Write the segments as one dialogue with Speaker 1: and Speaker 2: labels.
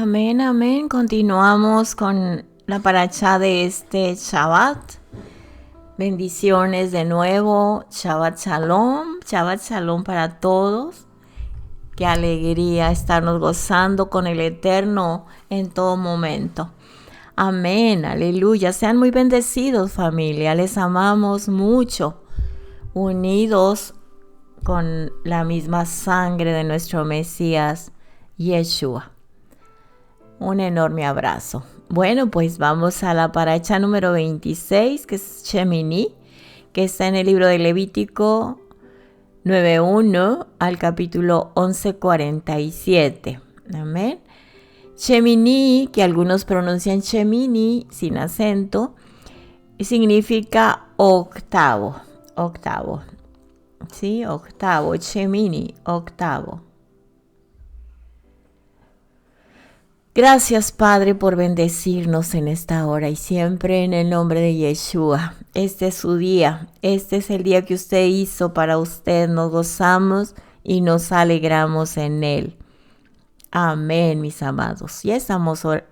Speaker 1: Amén, amén. Continuamos con la paracha de este Shabbat. Bendiciones de nuevo. Shabbat Shalom para todos. Qué alegría estarnos gozando con el Eterno en todo momento. Amén, aleluya. Sean muy bendecidos, familia. Les amamos mucho. Unidos con la misma sangre de nuestro Mesías, Yeshua. Un enorme abrazo. Bueno, pues vamos a la paracha número 26, que es Shemini, que está en el libro de Levítico 9:1 al capítulo 11:47. Amén. Shemini, que algunos pronuncian Shemini sin acento, significa octavo. ¿Sí? Octavo, Shemini, octavo. Gracias, Padre, por bendecirnos en esta hora y siempre en el nombre de Yeshua. Este es su día, este es el día que usted hizo para usted. Nos gozamos y nos alegramos en él. Amén, mis amados. Ya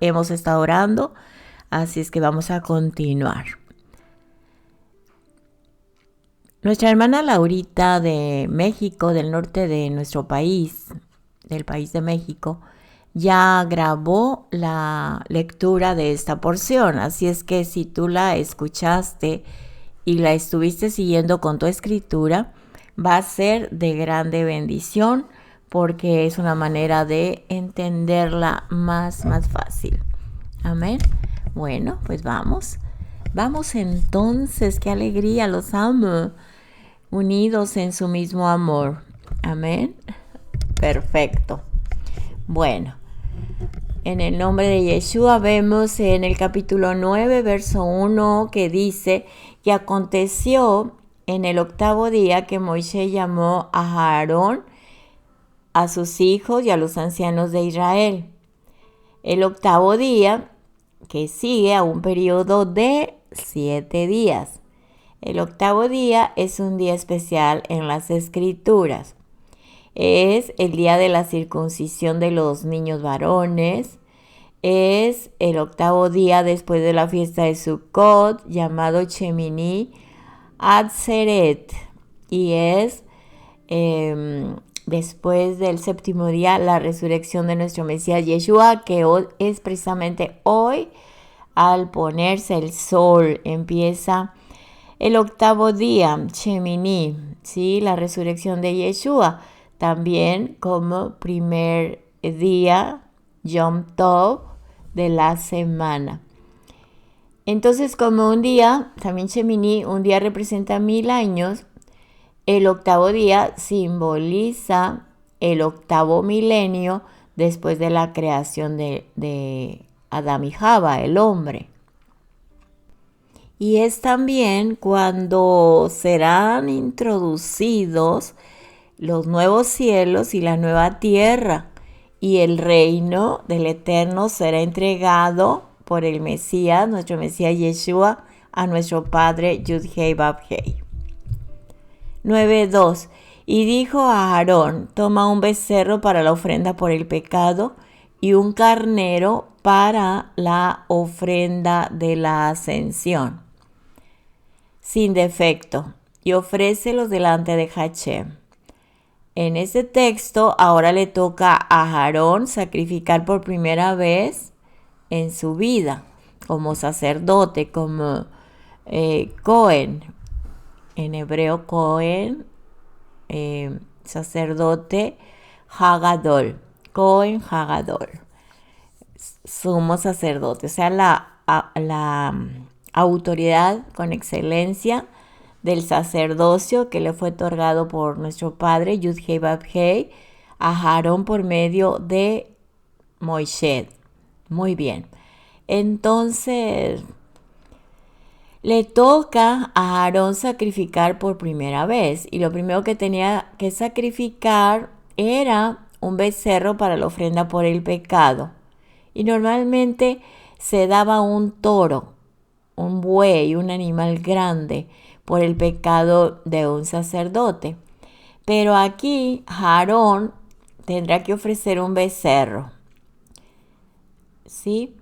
Speaker 1: hemos estado orando, así es que vamos a continuar. Nuestra hermana Laurita de México, del norte de nuestro país, del país de México, ya grabó la lectura de esta porción, así es que si tú la escuchaste y la estuviste siguiendo con tu escritura, va a ser de grande bendición porque es una manera de entenderla más fácil. Amén. Bueno, pues vamos entonces, qué alegría, los amo, unidos en su mismo amor. Amén. Perfecto. Bueno, en el nombre de Yeshua vemos en el capítulo 9, verso 1, que dice que aconteció en el octavo día que Moisés llamó a Aarón, a sus hijos y a los ancianos de Israel. El octavo día que sigue a un periodo de 7 días. El octavo día es un día especial en las Escrituras. Es el día de la circuncisión de los niños varones. Es el octavo día después de la fiesta de Sukkot, llamado Shemini Atzeret. Y es después del séptimo día la resurrección de nuestro Mesías Yeshua, que es precisamente hoy, al ponerse el sol, empieza el octavo día, Shemini, ¿sí? La resurrección de Yeshua. También como primer día, Yom Tov, de la semana. Entonces, como un día, también Shemini, un día representa 1000 años, el octavo día simboliza el octavo milenio después de la creación de Adán y Java, el hombre. Y es también cuando serán introducidos los nuevos cielos y la nueva tierra, y el reino del Eterno será entregado por el Mesías, nuestro Mesías Yeshua, a nuestro Padre Yud-Hei Vav-Hei. 9:2. Y dijo a Aarón: toma un becerro para la ofrenda por el pecado y un carnero para la ofrenda de la ascensión, sin defecto, y ofrécelos delante de Hashem. En este texto ahora le toca a Aarón sacrificar por primera vez en su vida como sacerdote, como Cohen, en hebreo Cohen, sacerdote Hagadol, Cohen Hagadol, sumo sacerdote, o sea, la autoridad con excelencia del sacerdocio que le fue otorgado por nuestro Padre Yud-Hei Vav-Hei a Aarón por medio de Moisés. Muy bien. Entonces, le toca a Aarón sacrificar por primera vez. Y lo primero que tenía que sacrificar era un becerro para la ofrenda por el pecado. Y normalmente se daba un toro, un buey, un animal grande, por el pecado de un sacerdote. Pero aquí Aarón tendrá que ofrecer un becerro. ¿sí?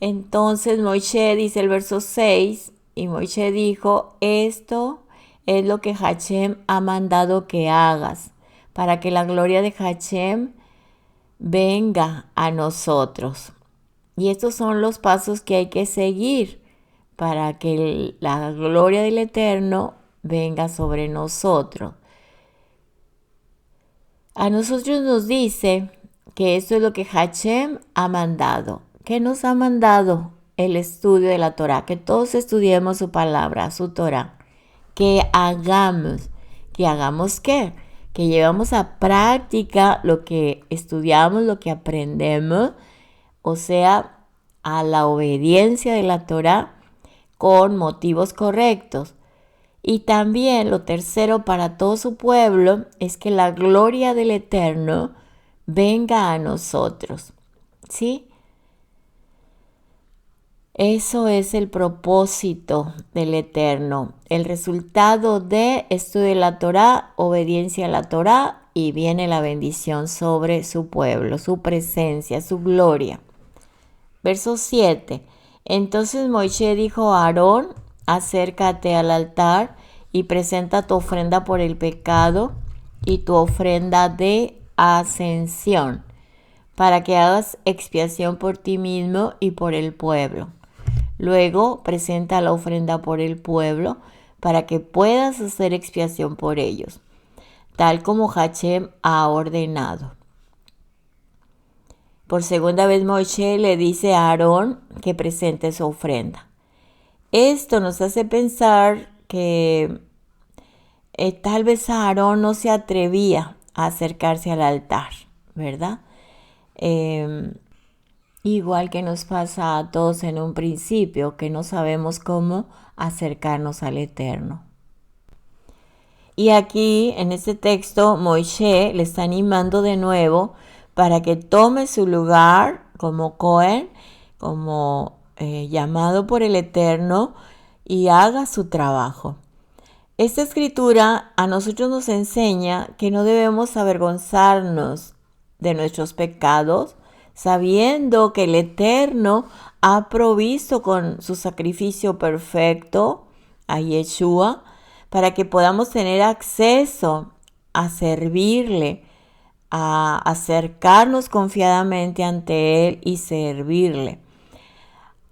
Speaker 1: Entonces Moisés dice el verso 6, y Moisés dijo, esto es lo que Hashem ha mandado que hagas, para que la gloria de Hashem venga a nosotros. Y estos son los pasos que hay que seguir para que la gloria del Eterno venga sobre nosotros. A nosotros nos dice que esto es lo que Hashem ha mandado. ¿Qué nos ha mandado? El estudio de la Torah, que todos estudiemos su palabra, su Torah. Que hagamos. ¿Que hagamos qué? Que llevamos a práctica lo que estudiamos, lo que aprendemos, o sea, a la obediencia de la Torah con motivos correctos. Y también lo tercero para todo su pueblo es que la gloria del Eterno venga a nosotros, ¿sí? Eso es el propósito del Eterno, el resultado de estudio de la Torah, obediencia a la Torah, y viene la bendición sobre su pueblo, su presencia, su gloria. Verso 7. Entonces Moisés dijo a Aarón, acércate al altar y presenta tu ofrenda por el pecado y tu ofrenda de ascensión, para que hagas expiación por ti mismo y por el pueblo. Luego presenta la ofrenda por el pueblo, para que puedas hacer expiación por ellos, tal como Hashem ha ordenado. Por segunda vez Moisés le dice a Aarón que presente su ofrenda. Esto nos hace pensar que tal vez Aarón no se atrevía a acercarse al altar, ¿verdad? Igual que nos pasa a todos en un principio, que no sabemos cómo acercarnos al Eterno. Y aquí, en este texto, Moisés le está animando de nuevo para que tome su lugar como Cohen, como llamado por el Eterno, y haga su trabajo. Esta escritura a nosotros nos enseña que no debemos avergonzarnos de nuestros pecados, sabiendo que el Eterno ha provisto con su sacrificio perfecto a Yeshua, para que podamos tener acceso a servirle, a acercarnos confiadamente ante Él y servirle.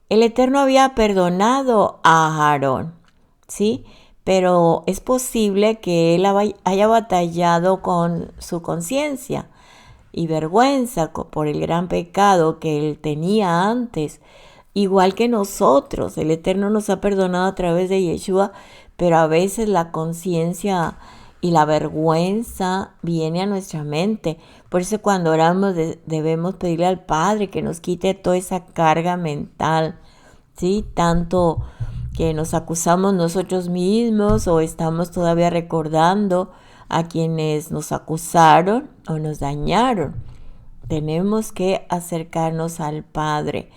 Speaker 1: El Eterno había perdonado a Aarón, ¿sí? Pero es posible que él haya batallado con su conciencia y vergüenza por el gran pecado que él tenía antes. Igual que nosotros, el Eterno nos ha perdonado a través de Yeshua, pero a veces la conciencia y la vergüenza viene a nuestra mente. Por eso cuando oramos debemos pedirle al Padre que nos quite toda esa carga mental, ¿sí? Tanto que nos acusamos nosotros mismos o estamos todavía recordando a quienes nos acusaron o nos dañaron. Tenemos que acercarnos al Padre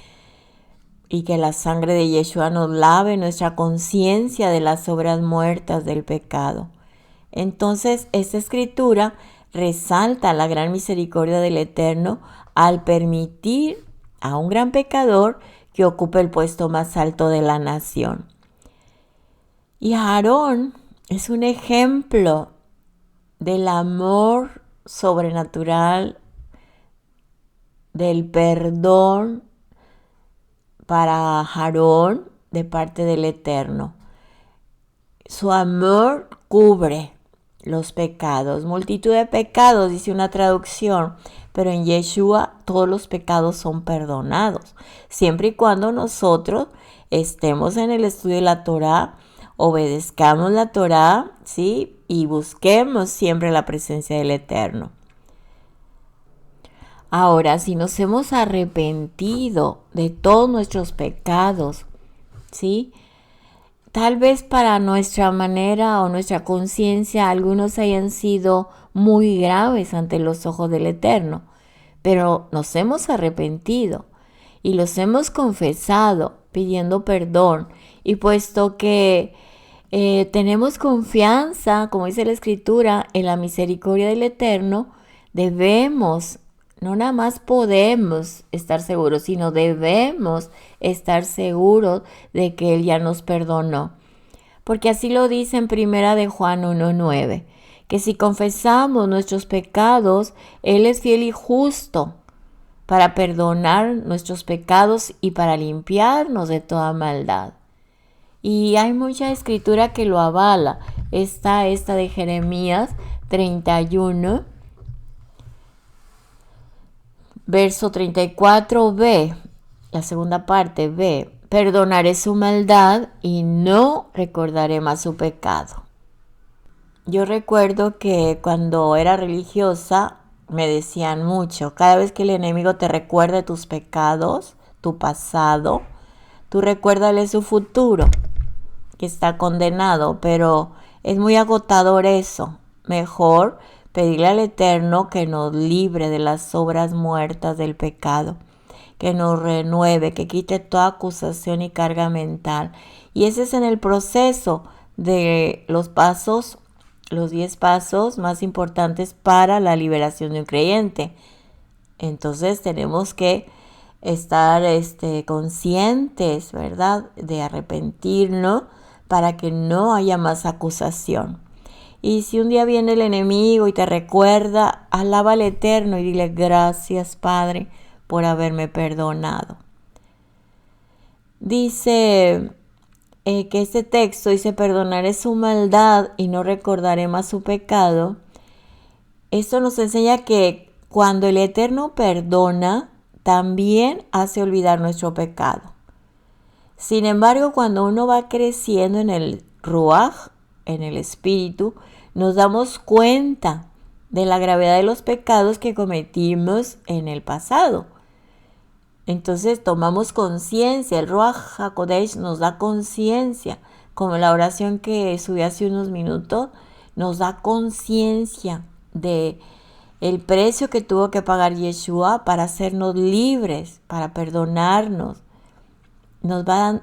Speaker 1: y que la sangre de Yeshua nos lave nuestra conciencia de las obras muertas del pecado. Entonces, esta escritura resalta la gran misericordia del Eterno al permitir a un gran pecador que ocupe el puesto más alto de la nación. Y Aarón es un ejemplo del amor sobrenatural, del perdón para Aarón de parte del Eterno. Su amor cubre los pecados, multitud de pecados, dice una traducción, pero en Yeshua todos los pecados son perdonados, siempre y cuando nosotros estemos en el estudio de la Torah, obedezcamos la Torah, ¿sí? Y busquemos siempre la presencia del Eterno. Ahora, si nos hemos arrepentido de todos nuestros pecados, ¿sí? Tal vez para nuestra manera o nuestra conciencia algunos hayan sido muy graves ante los ojos del Eterno, pero nos hemos arrepentido y los hemos confesado pidiendo perdón, y puesto que tenemos confianza, como dice la Escritura, en la misericordia del Eterno, debemos No nada más podemos estar seguros, sino debemos estar seguros de que Él ya nos perdonó. Porque así lo dice en 1 Juan 1:9, que si confesamos nuestros pecados, Él es fiel y justo para perdonar nuestros pecados y para limpiarnos de toda maldad. Y hay mucha escritura que lo avala. Está esta de Jeremías 31, verso 34b, la segunda parte b. Perdonaré su maldad y no recordaré más su pecado. Yo recuerdo que cuando era religiosa me decían mucho, cada vez que el enemigo te recuerde tus pecados, tu pasado, tú recuérdale su futuro, que está condenado, pero es muy agotador eso. Mejor pedirle al Eterno que nos libre de las obras muertas del pecado, que nos renueve, que quite toda acusación y carga mental. Y ese es en el proceso de los pasos, los 10 pasos más importantes para la liberación de un creyente. Entonces tenemos que estar conscientes, ¿verdad?, de arrepentirnos para que no haya más acusación. Y si un día viene el enemigo y te recuerda, alaba al Eterno y dile gracias, Padre, por haberme perdonado. Dice que este texto dice, perdonaré su maldad y no recordaré más su pecado. Esto nos enseña que cuando el Eterno perdona, también hace olvidar nuestro pecado. Sin embargo, cuando uno va creciendo en el Ruach, en el espíritu, nos damos cuenta de la gravedad de los pecados que cometimos en el pasado. Entonces tomamos conciencia, el Ruach HaKodesh nos da conciencia, como la oración que subí hace unos minutos, nos da conciencia de el precio que tuvo que pagar Yeshua para hacernos libres, para perdonarnos. Nos va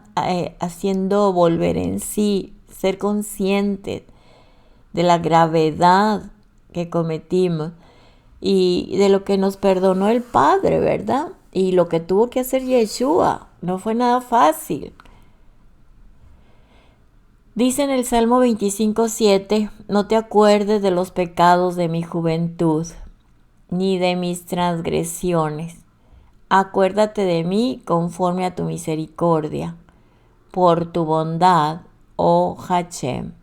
Speaker 1: haciendo volver en sí, ser conscientes de la gravedad que cometimos y de lo que nos perdonó el Padre, ¿verdad? Y lo que tuvo que hacer Yeshua, no fue nada fácil. Dice en el Salmo 25:7, no te acuerdes de los pecados de mi juventud, ni de mis transgresiones. Acuérdate de mí conforme a tu misericordia, por tu bondad, oh Hachem.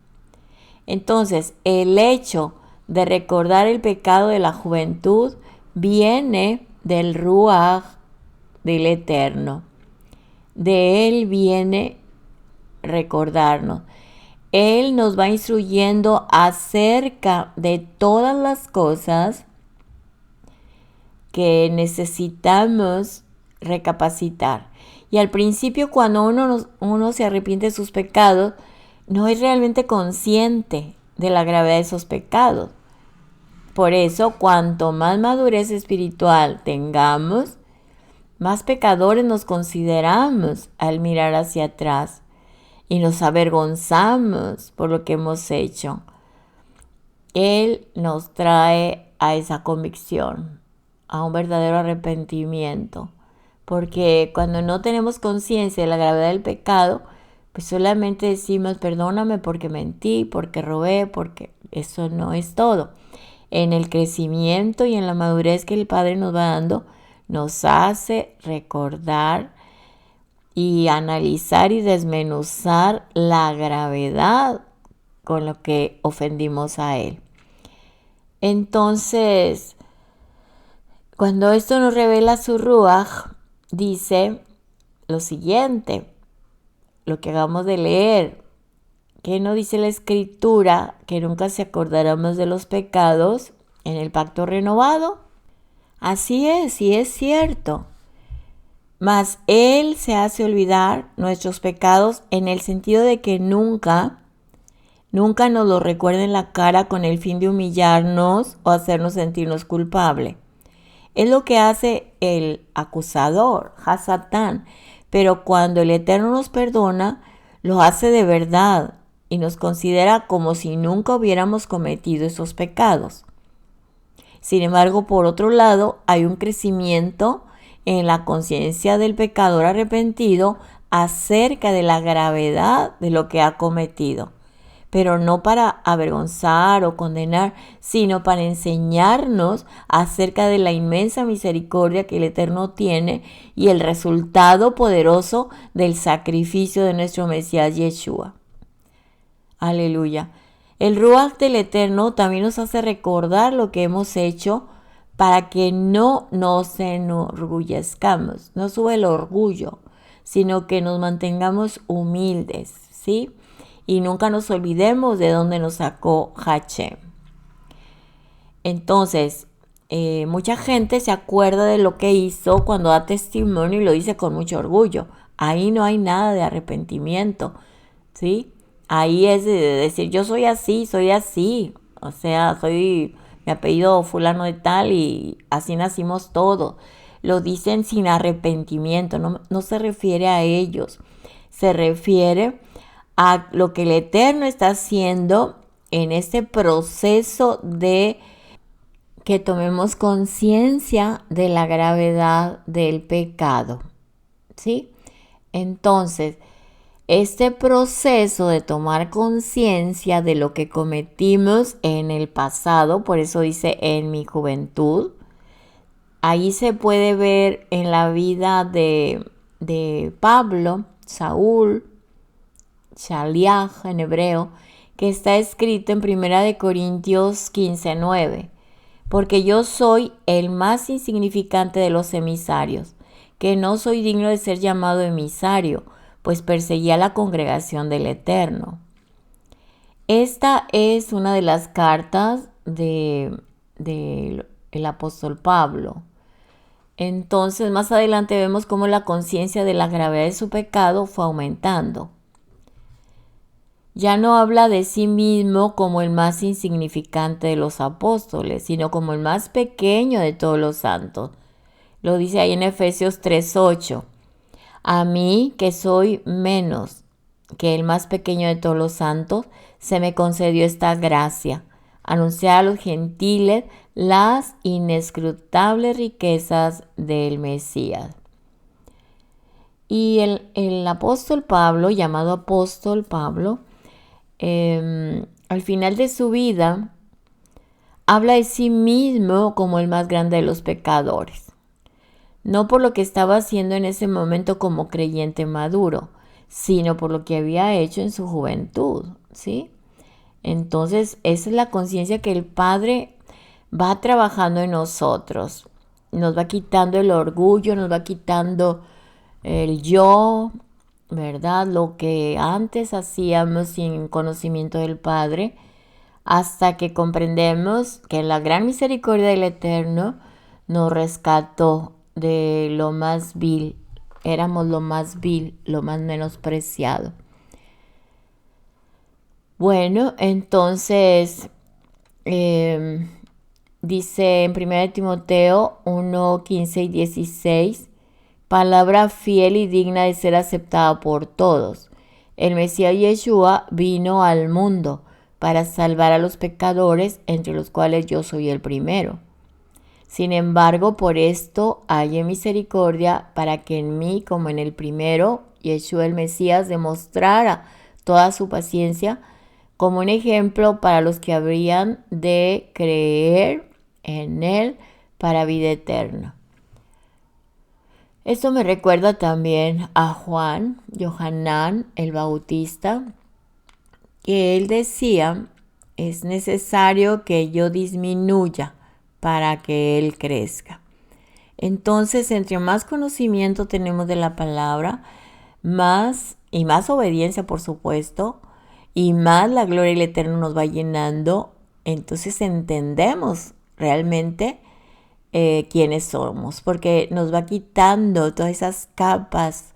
Speaker 1: Entonces, el hecho de recordar el pecado de la juventud viene del Ruach del Eterno. De Él viene recordarnos. Él nos va instruyendo acerca de todas las cosas que necesitamos recapacitar. Y al principio, cuando uno se arrepiente de sus pecados, no es realmente consciente de la gravedad de esos pecados. Por eso, cuanto más madurez espiritual tengamos, más pecadores nos consideramos al mirar hacia atrás y nos avergonzamos por lo que hemos hecho. Él nos trae a esa convicción, a un verdadero arrepentimiento, porque cuando no tenemos conciencia de la gravedad del pecado, pues solamente decimos perdóname porque mentí, porque robé, porque eso no es todo. En el crecimiento y en la madurez que el Padre nos va dando, nos hace recordar y analizar y desmenuzar la gravedad con lo que ofendimos a Él. Entonces, cuando esto nos revela su Ruach, dice lo siguiente, lo que acabamos de leer, que no dice la Escritura que nunca se acordaremos de los pecados en el pacto renovado. Así es, y es cierto. Mas Él se hace olvidar nuestros pecados en el sentido de que nunca nos lo recuerda en la cara con el fin de humillarnos o hacernos sentirnos culpables. Es lo que hace el acusador, Hasatán. Pero cuando el Eterno nos perdona, lo hace de verdad y nos considera como si nunca hubiéramos cometido esos pecados. Sin embargo, por otro lado, hay un crecimiento en la conciencia del pecador arrepentido acerca de la gravedad de lo que ha cometido, pero no para avergonzar o condenar, sino para enseñarnos acerca de la inmensa misericordia que el Eterno tiene y el resultado poderoso del sacrificio de nuestro Mesías Yeshua. Aleluya. El Ruach del Eterno también nos hace recordar lo que hemos hecho para que no nos enorgullezcamos, no sube el orgullo, sino que nos mantengamos humildes, ¿sí? Y nunca nos olvidemos de dónde nos sacó Hashem. Entonces, mucha gente se acuerda de lo que hizo cuando da testimonio y lo dice con mucho orgullo. Ahí no hay nada de arrepentimiento, ¿sí? Ahí es de decir, yo soy así, o sea, soy mi apellido fulano de tal y así nacimos todos. Lo dicen sin arrepentimiento, no se refiere a ellos, se refiere a lo que el Eterno está haciendo en este proceso de que tomemos conciencia de la gravedad del pecado, ¿sí? Entonces, este proceso de tomar conciencia de lo que cometimos en el pasado, por eso dice en mi juventud, ahí se puede ver en la vida de Pablo, Saúl, Shaliach en hebreo, que está escrito en 1 Corintios 15:9, porque yo soy el más insignificante de los emisarios, que no soy digno de ser llamado emisario, pues perseguía la congregación del Eterno. Esta es una de las cartas del apóstol Pablo. Entonces, más adelante vemos cómo la conciencia de la gravedad de su pecado fue aumentando. Ya no habla de sí mismo como el más insignificante de los apóstoles, sino como el más pequeño de todos los santos. Lo dice ahí en Efesios 3:8. A mí, que soy menos que el más pequeño de todos los santos, se me concedió esta gracia, anunciar a los gentiles las inescrutables riquezas del Mesías. Y el apóstol Pablo, llamado apóstol Pablo, al final de su vida, habla de sí mismo como el más grande de los pecadores. No por lo que estaba haciendo en ese momento como creyente maduro, sino por lo que había hecho en su juventud, ¿sí? Entonces, esa es la conciencia que el Padre va trabajando en nosotros. Nos va quitando el orgullo, nos va quitando el yo, ¿verdad? Lo que antes hacíamos sin conocimiento del Padre, hasta que comprendemos que la gran misericordia del Eterno nos rescató de lo más vil. Éramos lo más vil, lo más menospreciado. Bueno, entonces dice en 1 Timoteo 1, 15 y 16, palabra fiel y digna de ser aceptada por todos. El Mesías Yeshua vino al mundo para salvar a los pecadores, entre los cuales yo soy el primero. Sin embargo, por esto hallé misericordia para que en mí, como en el primero, Yeshua el Mesías demostrara toda su paciencia como un ejemplo para los que habrían de creer en él para vida eterna. Esto me recuerda también a Juan, Yohanan el Bautista, que él decía, es necesario que yo disminuya para que él crezca. Entonces, entre más conocimiento tenemos de la palabra, más obediencia, por supuesto, y más la gloria del Eterno nos va llenando, entonces entendemos realmente quiénes somos, porque nos va quitando todas esas capas,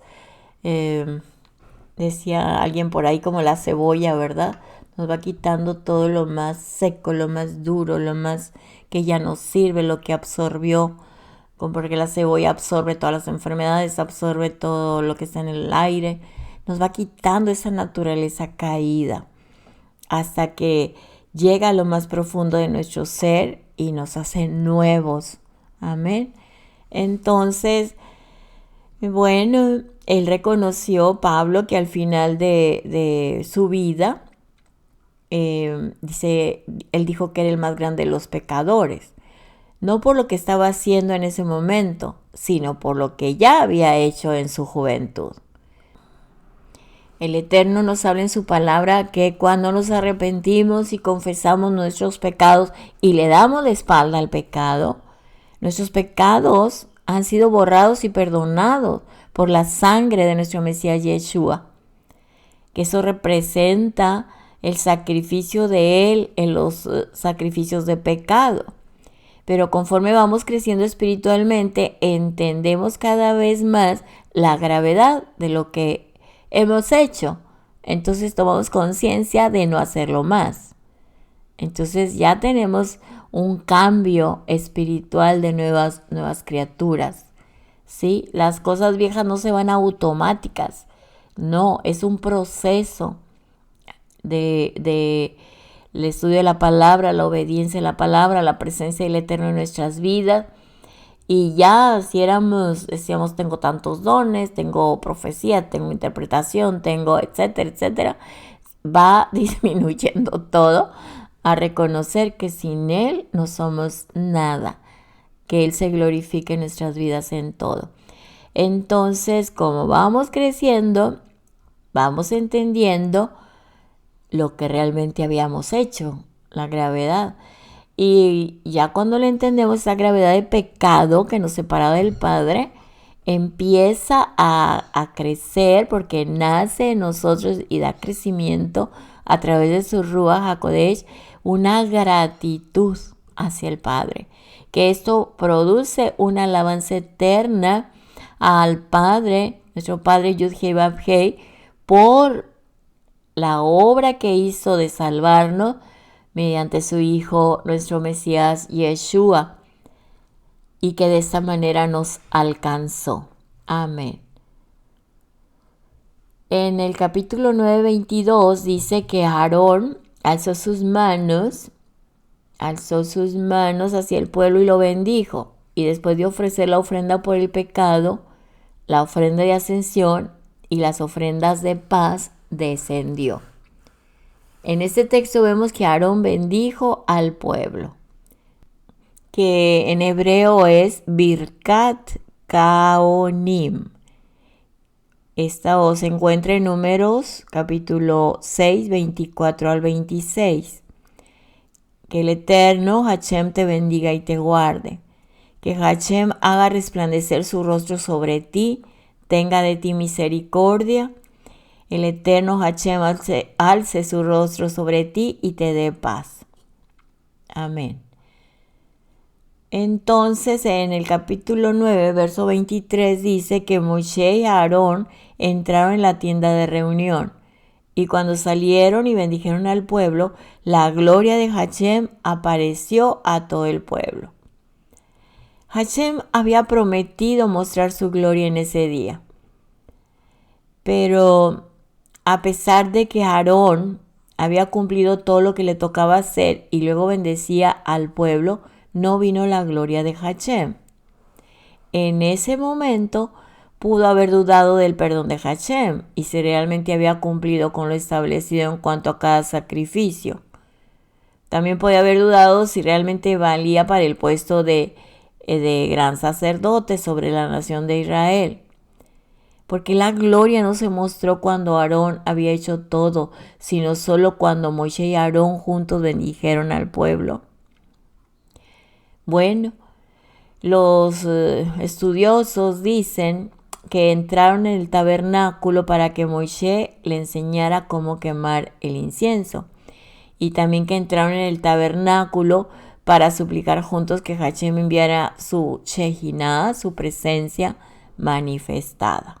Speaker 1: decía alguien por ahí, como la cebolla, ¿verdad? Nos va quitando todo lo más seco, lo más duro, lo más que ya no sirve, lo que absorbió, porque la cebolla absorbe todas las enfermedades, absorbe todo lo que está en el aire, nos va quitando esa naturaleza caída hasta que llega a lo más profundo de nuestro ser y nos hace nuevos. Amén. Entonces, bueno, él reconoció, Pablo, que al final de su vida, él dijo que era el más grande de los pecadores. No por lo que estaba haciendo en ese momento, sino por lo que ya había hecho en su juventud. El Eterno nos habla en su palabra que cuando nos arrepentimos y confesamos nuestros pecados y le damos la espalda al pecado, nuestros pecados han sido borrados y perdonados por la sangre de nuestro Mesías Yeshua. Que eso representa el sacrificio de Él en los sacrificios de pecado. Pero conforme vamos creciendo espiritualmente, entendemos cada vez más la gravedad de lo que hemos hecho. Entonces tomamos conciencia de no hacerlo más. Entonces ya tenemos un cambio espiritual de nuevas criaturas. ¿Sí? Las cosas viejas no se van automáticas. No, es un proceso de el estudio de la palabra, la obediencia a la palabra, la presencia del Eterno en nuestras vidas. Y ya si decíamos, tengo tantos dones, tengo profecía, tengo interpretación, tengo etcétera, etcétera, va disminuyendo todo a reconocer que sin Él no somos nada, que Él se glorifique en nuestras vidas en todo. Entonces, como vamos creciendo, vamos entendiendo lo que realmente habíamos hecho, la gravedad. Y ya cuando le entendemos esa gravedad de pecado que nos separaba del Padre, empieza a crecer porque nace en nosotros y da crecimiento a través de su Ruach HaKodesh, una gratitud hacia el Padre. Que esto produce una alabanza eterna al Padre, nuestro Padre Yud-Hei Vav-Hei, por la obra que hizo de salvarnos mediante su Hijo, nuestro Mesías Yeshua, y que de esta manera nos alcanzó. Amén. En el capítulo 9:22 dice que Aarón alzó sus manos hacia el pueblo y lo bendijo. Y después de ofrecer la ofrenda por el pecado, la ofrenda de ascensión y las ofrendas de paz, descendió. En este texto vemos que Aarón bendijo al pueblo, que en hebreo es Birkat Kaonim. Esta voz se encuentra en Números, capítulo 6, 24 al 26. Que el Eterno Hashem te bendiga y te guarde. Que Hashem haga resplandecer su rostro sobre ti, tenga de ti misericordia. El Eterno Hashem alce su rostro sobre ti y te dé paz. Amén. Entonces, en el capítulo 9, verso 23, dice que Moshe y Aarón entraron en la tienda de reunión. Y cuando salieron y bendijeron al pueblo, la gloria de Hashem apareció a todo el pueblo. Hashem había prometido mostrar su gloria en ese día. Pero a pesar de que Aarón había cumplido todo lo que le tocaba hacer y luego bendecía al pueblo, no vino la gloria de Hashem. En ese momento pudo haber dudado del perdón de Hashem y si realmente había cumplido con lo establecido en cuanto a cada sacrificio. También podía haber dudado si realmente valía para el puesto de gran sacerdote sobre la nación de Israel. Porque la gloria no se mostró cuando Aarón había hecho todo, sino solo cuando Moshe y Aarón juntos bendijeron al pueblo. Bueno, los estudiosos dicen que entraron en el tabernáculo para que Moshe le enseñara cómo quemar el incienso. Y también que entraron en el tabernáculo para suplicar juntos que Hashem enviara su Shekinah, su presencia manifestada.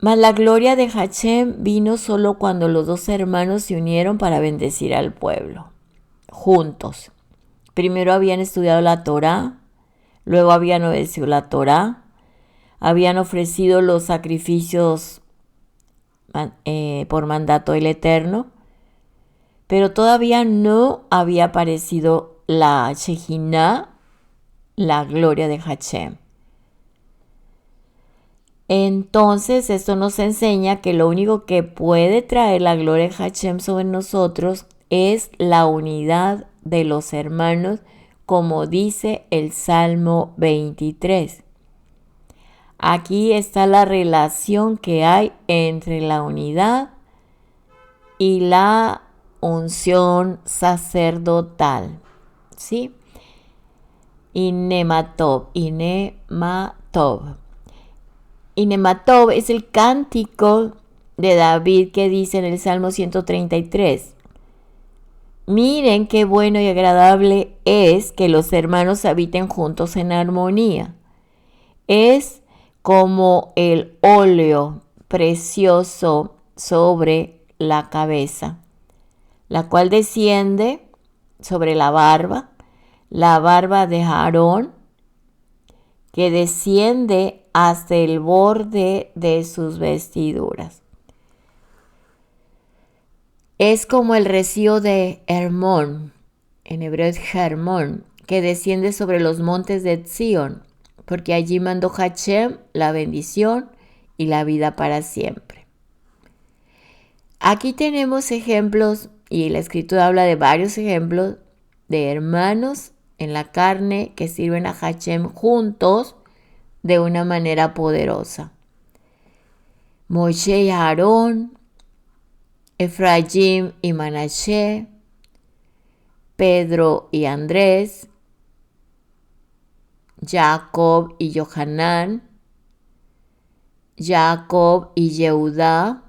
Speaker 1: Mas la gloria de Hashem vino solo cuando los dos hermanos se unieron para bendecir al pueblo, juntos. Primero habían estudiado la Torá, luego habían obedecido la Torá, habían ofrecido los sacrificios por mandato del Eterno, pero todavía no había aparecido la Shejinah, la gloria de Hashem. Entonces esto nos enseña que lo único que puede traer la gloria de Hashem sobre nosotros es la unidad de los hermanos, como dice el Salmo 23. Aquí está la relación que hay entre la unidad y la unción sacerdotal, ¿sí? Inematov. Inematov es el cántico de David que dice en el Salmo 133. Miren qué bueno y agradable es que los hermanos habiten juntos en armonía. Es como el óleo precioso sobre la cabeza, la cual desciende sobre la barba de Aarón, que desciende hasta el borde de sus vestiduras. Es como el rocío de Hermón, en hebreo es Hermón, que desciende sobre los montes de Sión, porque allí mandó Hashem la bendición y la vida para siempre. Aquí tenemos ejemplos, y la escritura habla de varios ejemplos de hermanos en la carne que sirven a Hashem juntos de una manera poderosa. Moshe y Aarón, Efraín y Manashe, Pedro y Andrés, Jacob y Johanán, Jacob y Yehudá,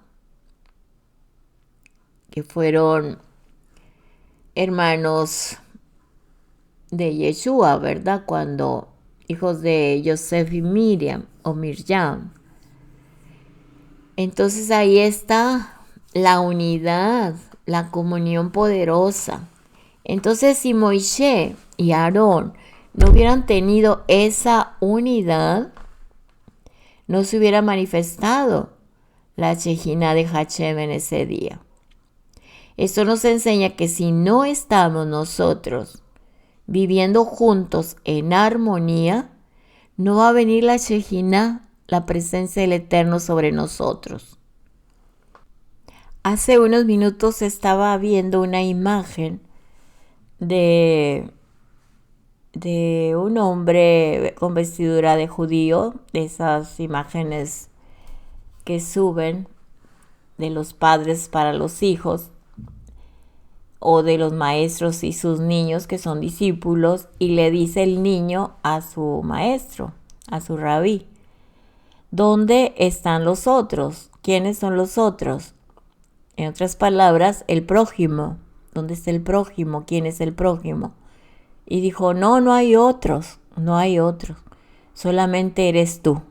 Speaker 1: que fueron hermanos de Yeshua, ¿verdad? Cuando hijos de Yosef y Miriam o Mirjam. Entonces ahí está la unidad, la comunión poderosa. Entonces si Moisés y Aarón no hubieran tenido esa unidad, no se hubiera manifestado la Shejinah de Hashem en ese día. Esto nos enseña que si no estamos nosotros viviendo juntos en armonía, no va a venir la Shejinah, la presencia del Eterno sobre nosotros. Hace unos minutos estaba viendo una imagen de un hombre con vestidura de judío, de esas imágenes que suben de los padres para los hijos, o de los maestros y sus niños que son discípulos, y le dice el niño a su maestro, a su rabí: ¿dónde están los otros? ¿Quiénes son los otros? En otras palabras, el prójimo. ¿Dónde está el prójimo? ¿Quién es el prójimo? Y dijo: no hay otros, solamente eres tú.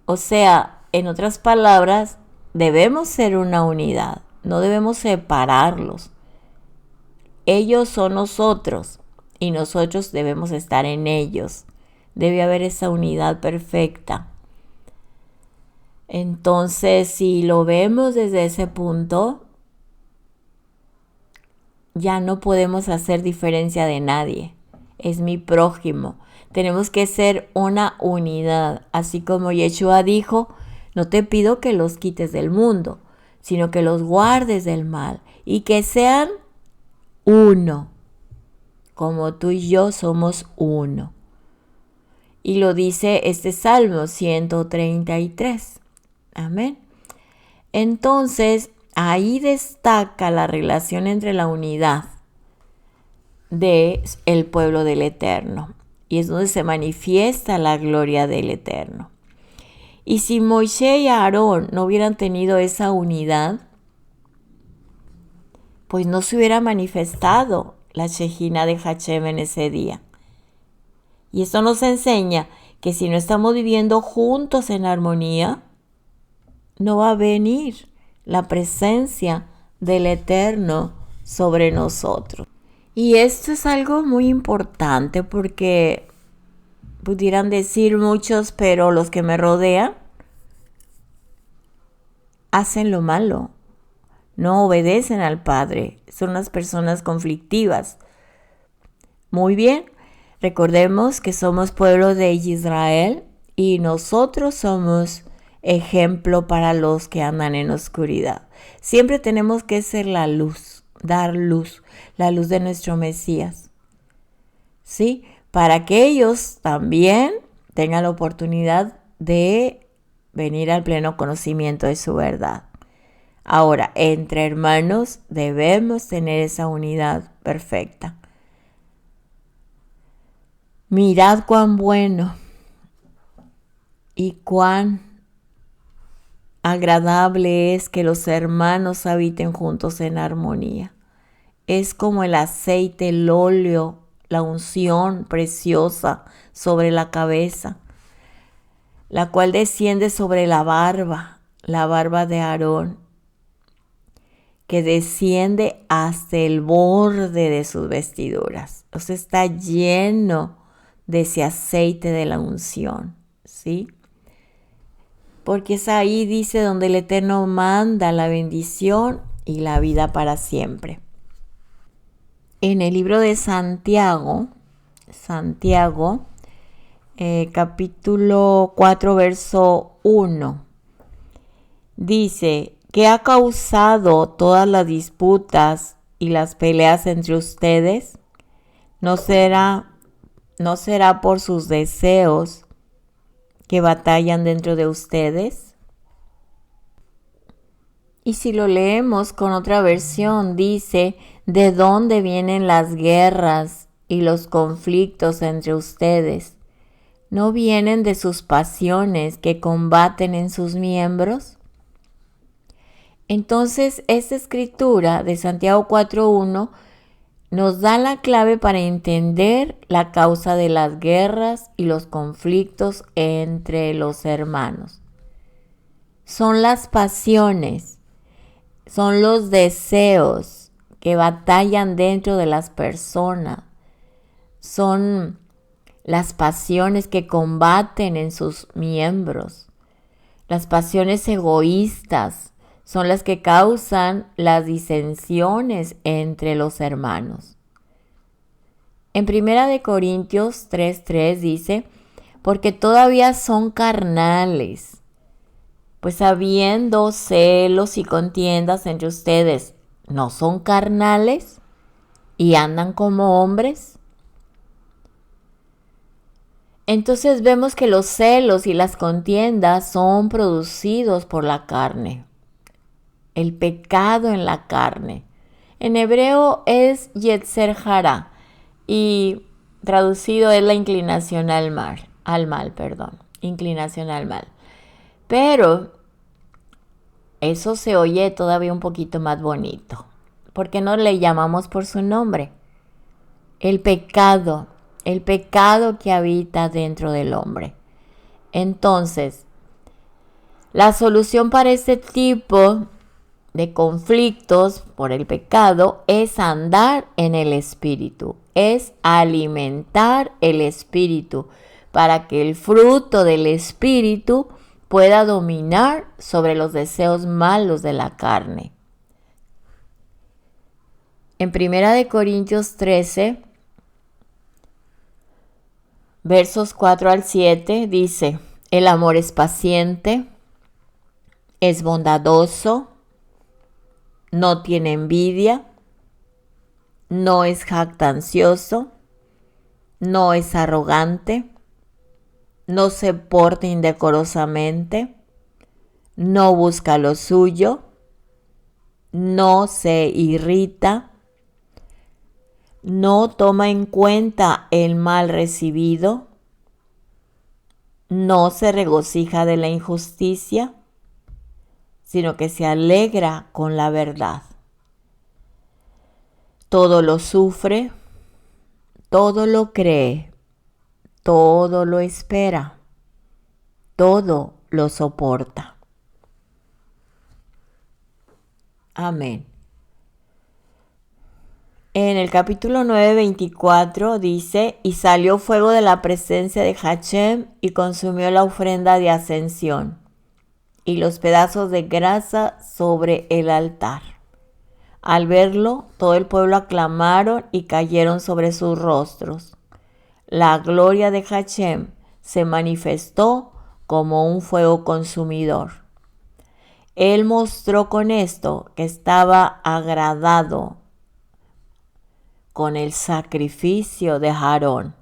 Speaker 1: O sea, en otras palabras, debemos ser una unidad, no debemos separarlos. Ellos son nosotros y nosotros debemos estar en ellos. Debe haber esa unidad perfecta. Entonces, si lo vemos desde ese punto, ya no podemos hacer diferencia de nadie. Es mi prójimo. Tenemos que ser una unidad. Así como Yeshua dijo: no te pido que los quites del mundo, sino que los guardes del mal y que sean uno, como tú y yo somos uno. Y lo dice este Salmo 133. Amén. Entonces, ahí destaca la relación entre la unidad del pueblo del Eterno. Y es donde se manifiesta la gloria del Eterno. Y si Moisés y Aarón no hubieran tenido esa unidad, pues no se hubiera manifestado la Shejinah de Hashem en ese día. Y esto nos enseña que si no estamos viviendo juntos en armonía, no va a venir la presencia del Eterno sobre nosotros. Y esto es algo muy importante porque pudieran decir muchos, pero los que me rodean hacen lo malo, no obedecen al Padre, son unas personas conflictivas. Muy bien, recordemos que somos pueblo de Israel y nosotros somos ejemplo para los que andan en oscuridad. Siempre tenemos que ser la luz, dar luz, la luz de nuestro Mesías. ¿Sí? Para que ellos también tengan la oportunidad de venir al pleno conocimiento de su verdad. Ahora, entre hermanos debemos tener esa unidad perfecta. Mirad cuán bueno y cuán agradable es que los hermanos habiten juntos en armonía. Es como el aceite, el óleo, la unción preciosa sobre la cabeza, la cual desciende sobre la barba de Aarón, que desciende hasta el borde de sus vestiduras. O sea, está lleno de ese aceite de la unción, ¿sí? Porque es ahí, dice, donde el Eterno manda la bendición y la vida para siempre. En el libro de Santiago, capítulo 4, verso 1, dice: ¿qué ha causado todas las disputas y las peleas entre ustedes? ¿No será por sus deseos que batallan dentro de ustedes? Y si lo leemos con otra versión, dice: ¿de dónde vienen las guerras y los conflictos entre ustedes? ¿No vienen de sus pasiones que combaten en sus miembros? Entonces, esta escritura de Santiago 4:1 nos da la clave para entender la causa de las guerras y los conflictos entre los hermanos. Son las pasiones, son los deseos que batallan dentro de las personas, son las pasiones que combaten en sus miembros. Las pasiones egoístas son las que causan las disensiones entre los hermanos. En 1 Corintios 3:3 dice: porque todavía son carnales, pues habiendo celos y contiendas entre ustedes, ¿no son carnales y andan como hombres? Entonces vemos que los celos y las contiendas son producidos por la carne. El pecado en la carne. En hebreo es Yetzer Hara y traducido es la inclinación al mal, inclinación al mal. Pero eso se oye todavía un poquito más bonito. ¿Por qué no le llamamos por su nombre? El pecado que habita dentro del hombre. Entonces, la solución para este tipo de conflictos por el pecado es andar en el Espíritu, es alimentar el Espíritu para que el fruto del Espíritu pueda dominar sobre los deseos malos de la carne. En 1 Corintios 13, versos 4 al 7 dice: el amor es paciente, es bondadoso, no tiene envidia, no es jactancioso, no es arrogante, no se porta indecorosamente, no busca lo suyo, no se irrita, no toma en cuenta el mal recibido, no se regocija de la injusticia, sino que se alegra con la verdad. Todo lo sufre, todo lo cree, todo lo espera, todo lo soporta. Amén. En el capítulo 9:24 dice: y salió fuego de la presencia de Hachem y consumió la ofrenda de ascensión y los pedazos de grasa sobre el altar. Al verlo, todo el pueblo aclamaron y cayeron sobre sus rostros. La gloria de Hachem se manifestó como un fuego consumidor. Él mostró con esto que estaba agradado con el sacrificio de Aarón.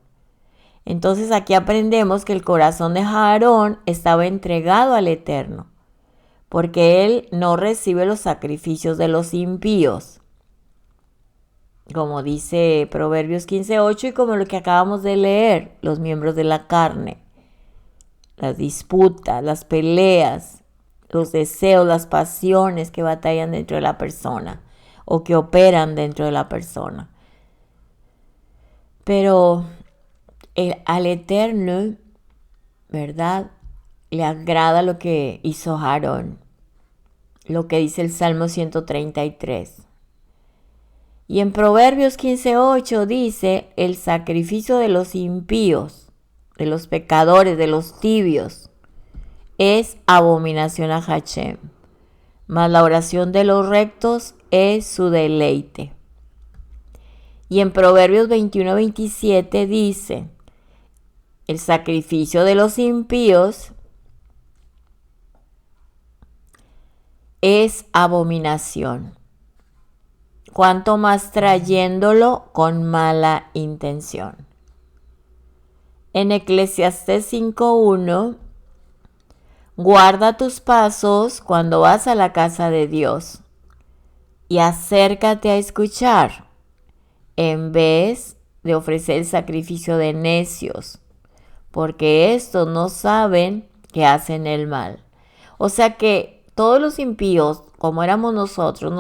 Speaker 1: Entonces aquí aprendemos que el corazón de Aarón estaba entregado al Eterno, porque él no recibe los sacrificios de los impíos, como dice Proverbios 15:8 y como lo que acabamos de leer, los miembros de la carne, las disputas, las peleas, los deseos, las pasiones que batallan dentro de la persona o que operan dentro de la persona. Pero al Eterno, ¿verdad?, le agrada lo que hizo Aarón, lo que dice el Salmo 133. Y en Proverbios 15:8 dice, el sacrificio de los impíos, de los pecadores, de los tibios, es abominación a Hachem, mas la oración de los rectos es su deleite. Y en Proverbios 21:27 dice, el sacrificio de los impíos es abominación, cuanto más trayéndolo con mala intención. En Eclesiastés 5:1, guarda tus pasos cuando vas a la casa de Dios y acércate a escuchar, en vez de ofrecer el sacrificio de necios, porque estos no saben que hacen el mal. O sea que todos los impíos, como éramos nosotros,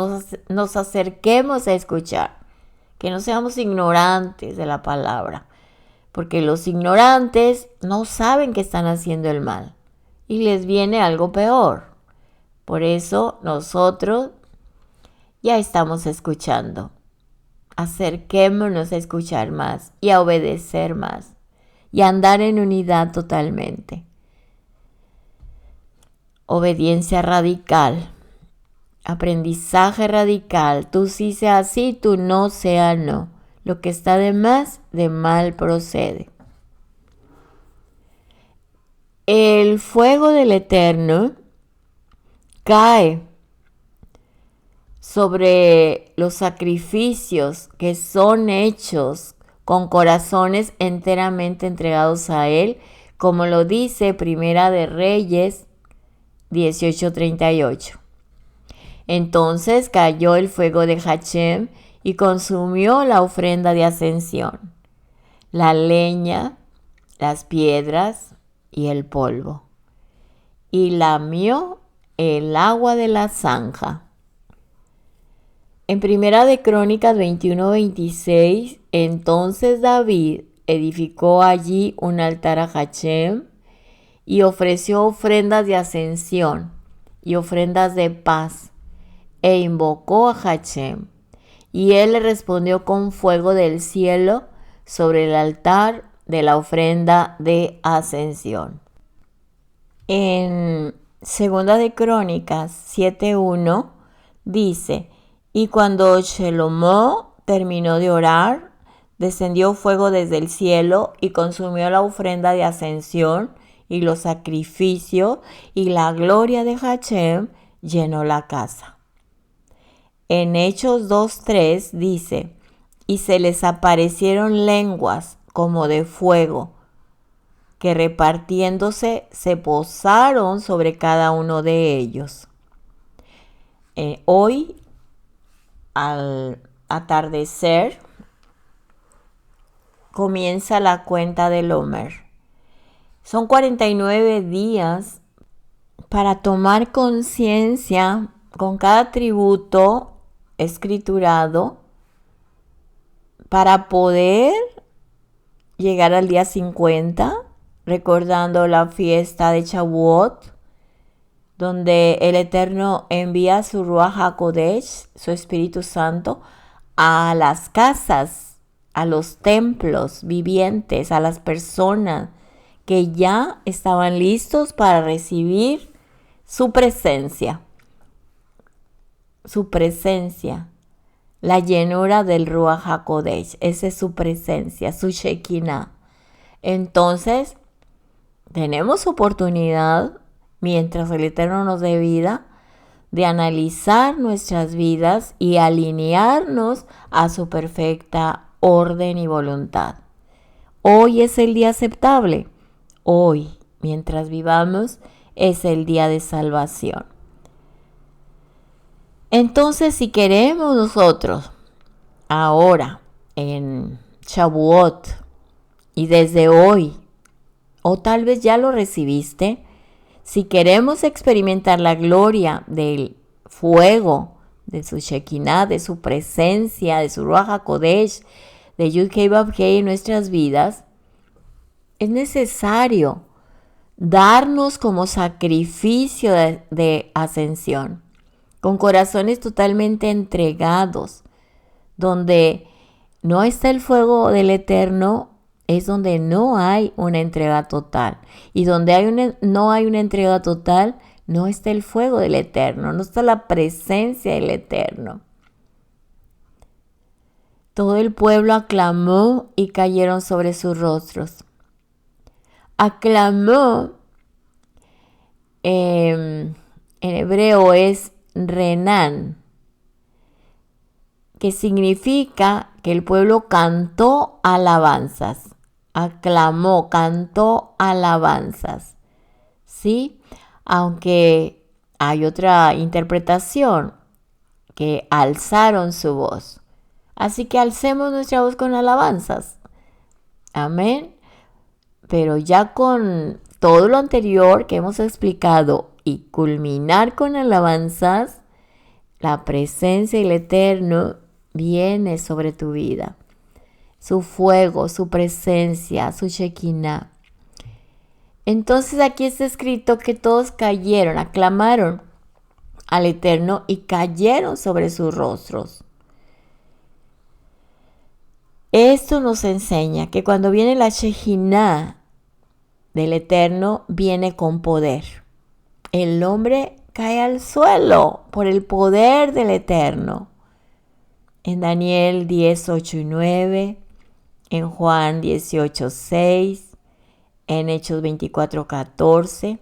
Speaker 1: nos acerquemos a escuchar, que no seamos ignorantes de la palabra, porque los ignorantes no saben que están haciendo el mal y les viene algo peor. Por eso nosotros ya estamos escuchando. Acerquémonos a escuchar más y a obedecer más y a andar en unidad totalmente. Obediencia radical, aprendizaje radical, tú sí sea sí, tú no sea no. Lo que está de más, de mal procede. El fuego del Eterno cae sobre los sacrificios que son hechos con corazones enteramente entregados a Él, como lo dice Primera de Reyes 18:38. Entonces cayó el fuego de Hachem y consumió la ofrenda de ascensión, la leña, las piedras y el polvo, y lamió el agua de la zanja. En Primera de Crónicas 21:26, entonces David edificó allí un altar a Hachem y ofreció ofrendas de ascensión y ofrendas de paz, e invocó a Hachem, y él le respondió con fuego del cielo sobre el altar de la ofrenda de ascensión. En Segunda de Crónicas 7:1 dice, y cuando Shelomó terminó de orar, descendió fuego desde el cielo y consumió la ofrenda de ascensión y los sacrificios, y la gloria de Hachem llenó la casa. En Hechos 2:3 dice, y se les aparecieron lenguas como de fuego, que repartiéndose se posaron sobre cada uno de ellos. Hoy, al atardecer, comienza la cuenta del Omer. Son 49 días para tomar conciencia con cada tributo escriturado para poder llegar al día 50, recordando la fiesta de Shavuot, donde el Eterno envía su Ruach HaKodesh, su Espíritu Santo, a las casas, a los templos vivientes, a las personas que ya estaban listos para recibir su presencia. Su presencia. la llenura del Ruach HaKodesh. Esa es su presencia, su Shekinah. Entonces, tenemos oportunidad, mientras el Eterno nos dé vida, de analizar nuestras vidas y alinearnos a su perfecta orden y voluntad. Hoy es el día aceptable. Hoy, mientras vivamos, es el día de salvación. Entonces, si queremos nosotros, ahora, en Shavuot, y desde hoy, o tal vez ya lo recibiste, si queremos experimentar la gloria del fuego, de su Shekinah, de su presencia, de su Ruach HaKodesh, de Yud-Hei Vav-Hei en nuestras vidas, es necesario darnos como sacrificio de ascensión, con corazones totalmente entregados, donde no está el fuego del Eterno, es donde no hay una entrega total. Y donde no hay una entrega total, no está el fuego del Eterno, no está la presencia del Eterno. Todo el pueblo aclamó y cayeron sobre sus rostros. Aclamó, en hebreo es Renan, que significa que el pueblo cantó alabanzas. Aclamó, cantó alabanzas. ¿Sí? Aunque hay otra interpretación, que alzaron su voz. Así que alcemos nuestra voz con alabanzas. Amén. Pero ya con todo lo anterior que hemos explicado y culminar con alabanzas, la presencia del Eterno viene sobre tu vida. Su fuego, su presencia, su Shekinah. Entonces aquí está escrito que todos cayeron, aclamaron al Eterno y cayeron sobre sus rostros. Esto nos enseña que cuando viene la Shekinah del Eterno, viene con poder. El hombre cae al suelo por el poder del Eterno. En Daniel 10, 8 y 9, en Juan 18, 6, en Hechos 24, 14.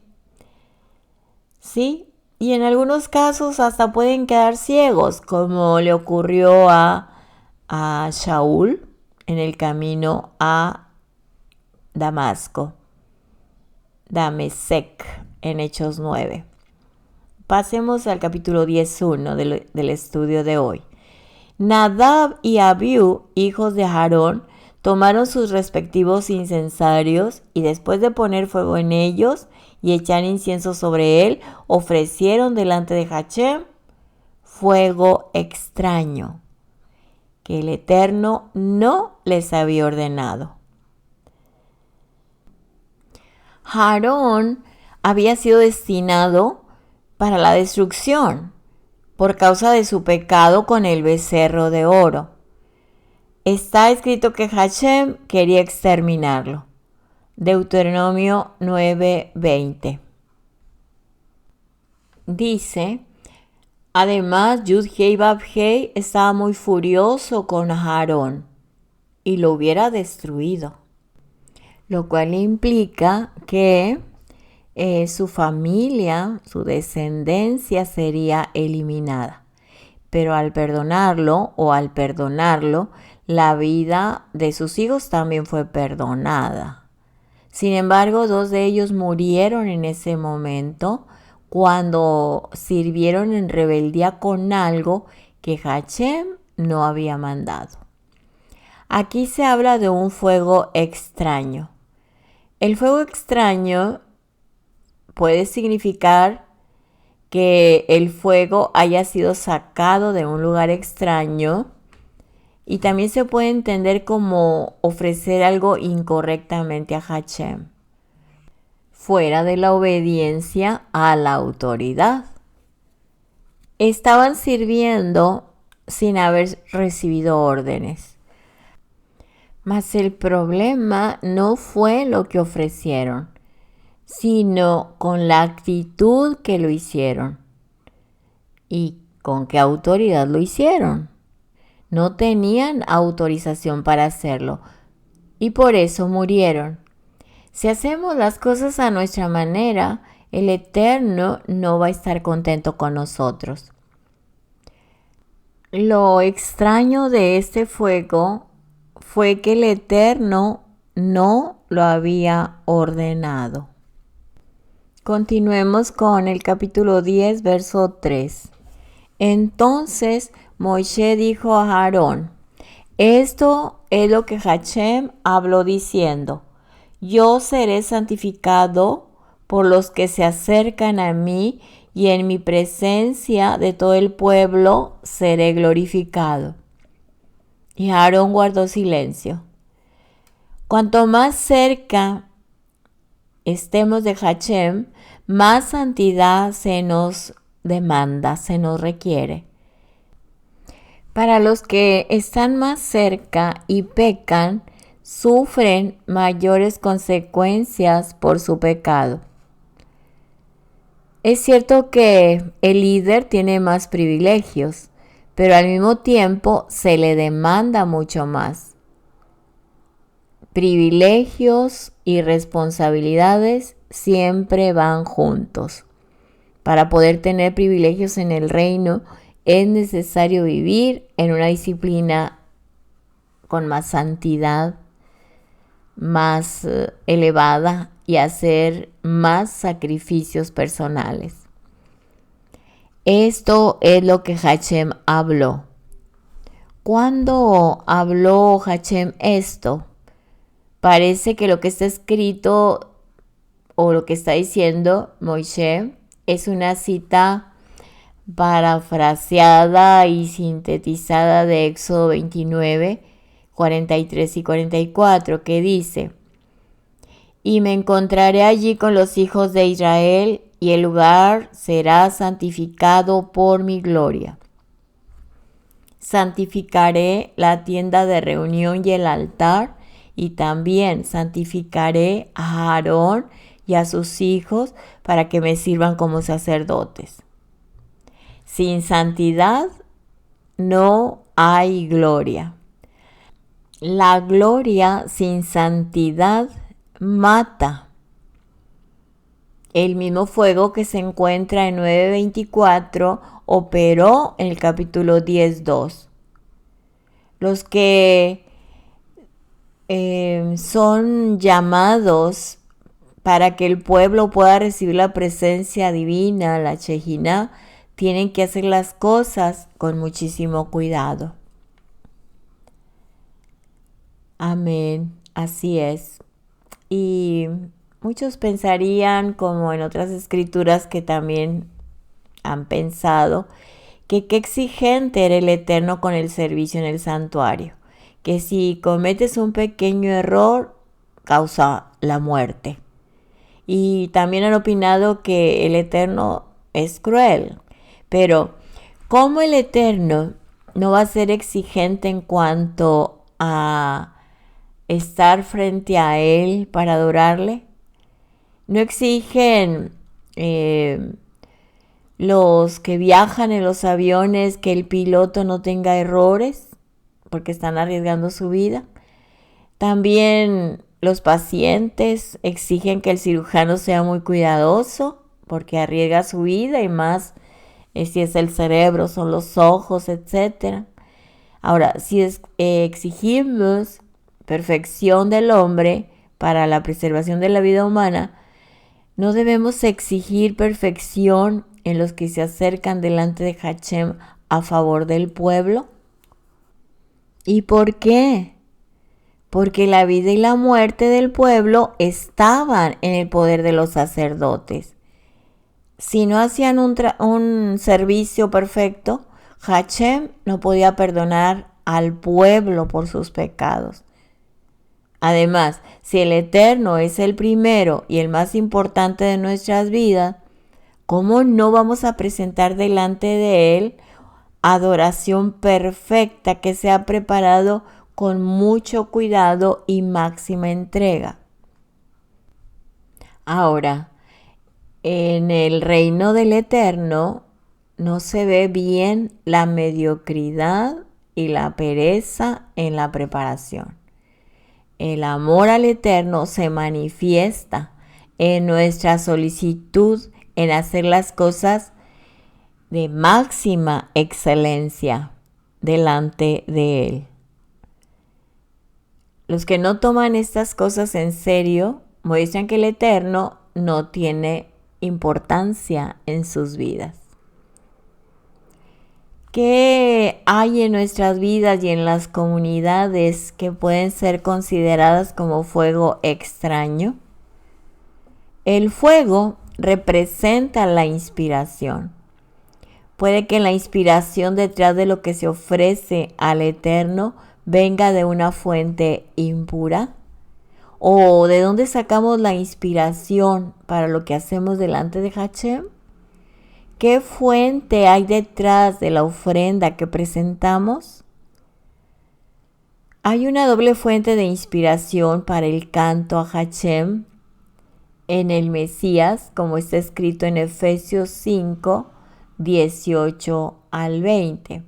Speaker 1: ¿Sí? Y en algunos casos hasta pueden quedar ciegos, como le ocurrió a Shaul en el camino a Damasco. Damesek, en Hechos 9. Pasemos al capítulo 10.1 del estudio de hoy. Nadab y Abiú, hijos de Aarón, tomaron sus respectivos incensarios y después de poner fuego en ellos y echar incienso sobre él, ofrecieron delante de Hashem fuego extraño que el Eterno no les había ordenado. Aarón había sido destinado para la destrucción por causa de su pecado con el becerro de oro. Está escrito que Hashem quería exterminarlo. Deuteronomio 9:20. Dice, además Yud-Hei Vav-Hei estaba muy furioso con Aarón y lo hubiera destruido, lo cual implica que su familia, su descendencia sería eliminada. Pero al perdonarlo, la vida de sus hijos también fue perdonada. Sin embargo, 2 de ellos murieron en ese momento cuando sirvieron en rebeldía con algo que Hashem no había mandado. Aquí se habla de un fuego extraño. El fuego extraño puede significar que el fuego haya sido sacado de un lugar extraño y también se puede entender como ofrecer algo incorrectamente a Hashem, fuera de la obediencia a la autoridad. Estaban sirviendo sin haber recibido órdenes. Mas el problema no fue lo que ofrecieron, sino con la actitud que lo hicieron y con qué autoridad lo hicieron. No tenían autorización para hacerlo y por eso murieron. Si hacemos las cosas a nuestra manera, el Eterno no va a estar contento con nosotros. Lo extraño de este fuego fue que el Eterno no lo había ordenado. Continuemos con el capítulo 10, verso 3. Entonces Moisés dijo a Aarón: esto es lo que Hashem habló diciendo: yo seré santificado por los que se acercan a mí, y en mi presencia de todo el pueblo seré glorificado. Y Aarón guardó silencio. Cuanto más cerca estemos de Hashem, más santidad se nos demanda, se nos requiere. Para los que están más cerca y pecan, sufren mayores consecuencias por su pecado. Es cierto que el líder tiene más privilegios, pero al mismo tiempo se le demanda mucho más. Privilegios y responsabilidades siempre van juntos. Para poder tener privilegios en el reino, es necesario vivir en una disciplina con más santidad, más elevada, y hacer más sacrificios personales. Esto es lo que Hashem habló. ¿Cuándo habló Hashem esto? Parece que lo que está escrito o lo que está diciendo Moisés es una cita parafraseada y sintetizada de Éxodo 29, 43 y 44, que dice: y me encontraré allí con los hijos de Israel, y el lugar será santificado por mi gloria. Santificaré la tienda de reunión y el altar, y también santificaré a Aarón y a sus hijos para que me sirvan como sacerdotes. Sin santidad no hay gloria. La gloria sin santidad mata. El mismo fuego que se encuentra en 9:24 operó en el capítulo 10:2. Los que son llamados para que el pueblo pueda recibir la presencia divina, la Shejinah, tienen que hacer las cosas con muchísimo cuidado. Amén, así es. Y muchos pensarían, como en otras escrituras que también han pensado, que qué exigente era el Eterno con el servicio en el santuario, que si cometes un pequeño error causa la muerte. Y también han opinado que el Eterno es cruel, pero ¿cómo el Eterno no va a ser exigente en cuanto a estar frente a Él para adorarle? No exigen los que viajan en los aviones que el piloto no tenga errores porque están arriesgando su vida. También los pacientes exigen que el cirujano sea muy cuidadoso porque arriesga su vida, y más si es el cerebro, son los ojos, etc. Ahora, si exigimos perfección del hombre para la preservación de la vida humana, no debemos exigir perfección en los que se acercan delante de Hashem a favor del pueblo. ¿Y por qué? Porque la vida y la muerte del pueblo estaban en el poder de los sacerdotes. Si no hacían un servicio perfecto, Hashem no podía perdonar al pueblo por sus pecados. Además, si el Eterno es el primero y el más importante de nuestras vidas, ¿cómo no vamos a presentar delante de Él adoración perfecta que se ha preparado con mucho cuidado y máxima entrega? Ahora, en el reino del Eterno no se ve bien la mediocridad y la pereza en la preparación. El amor al Eterno se manifiesta en nuestra solicitud en hacer las cosas de máxima excelencia delante de Él. Los que no toman estas cosas en serio muestran que el Eterno no tiene importancia en sus vidas. ¿Qué hay en nuestras vidas y en las comunidades que pueden ser consideradas como fuego extraño? El fuego representa la inspiración. Puede que la inspiración detrás de lo que se ofrece al Eterno venga de una fuente impura. ¿O de dónde sacamos la inspiración para lo que hacemos delante de Hashem? ¿Qué fuente hay detrás de la ofrenda que presentamos? Hay una doble fuente de inspiración para el canto a Hashem en el Mesías, como está escrito en Efesios 5, 18 al 20.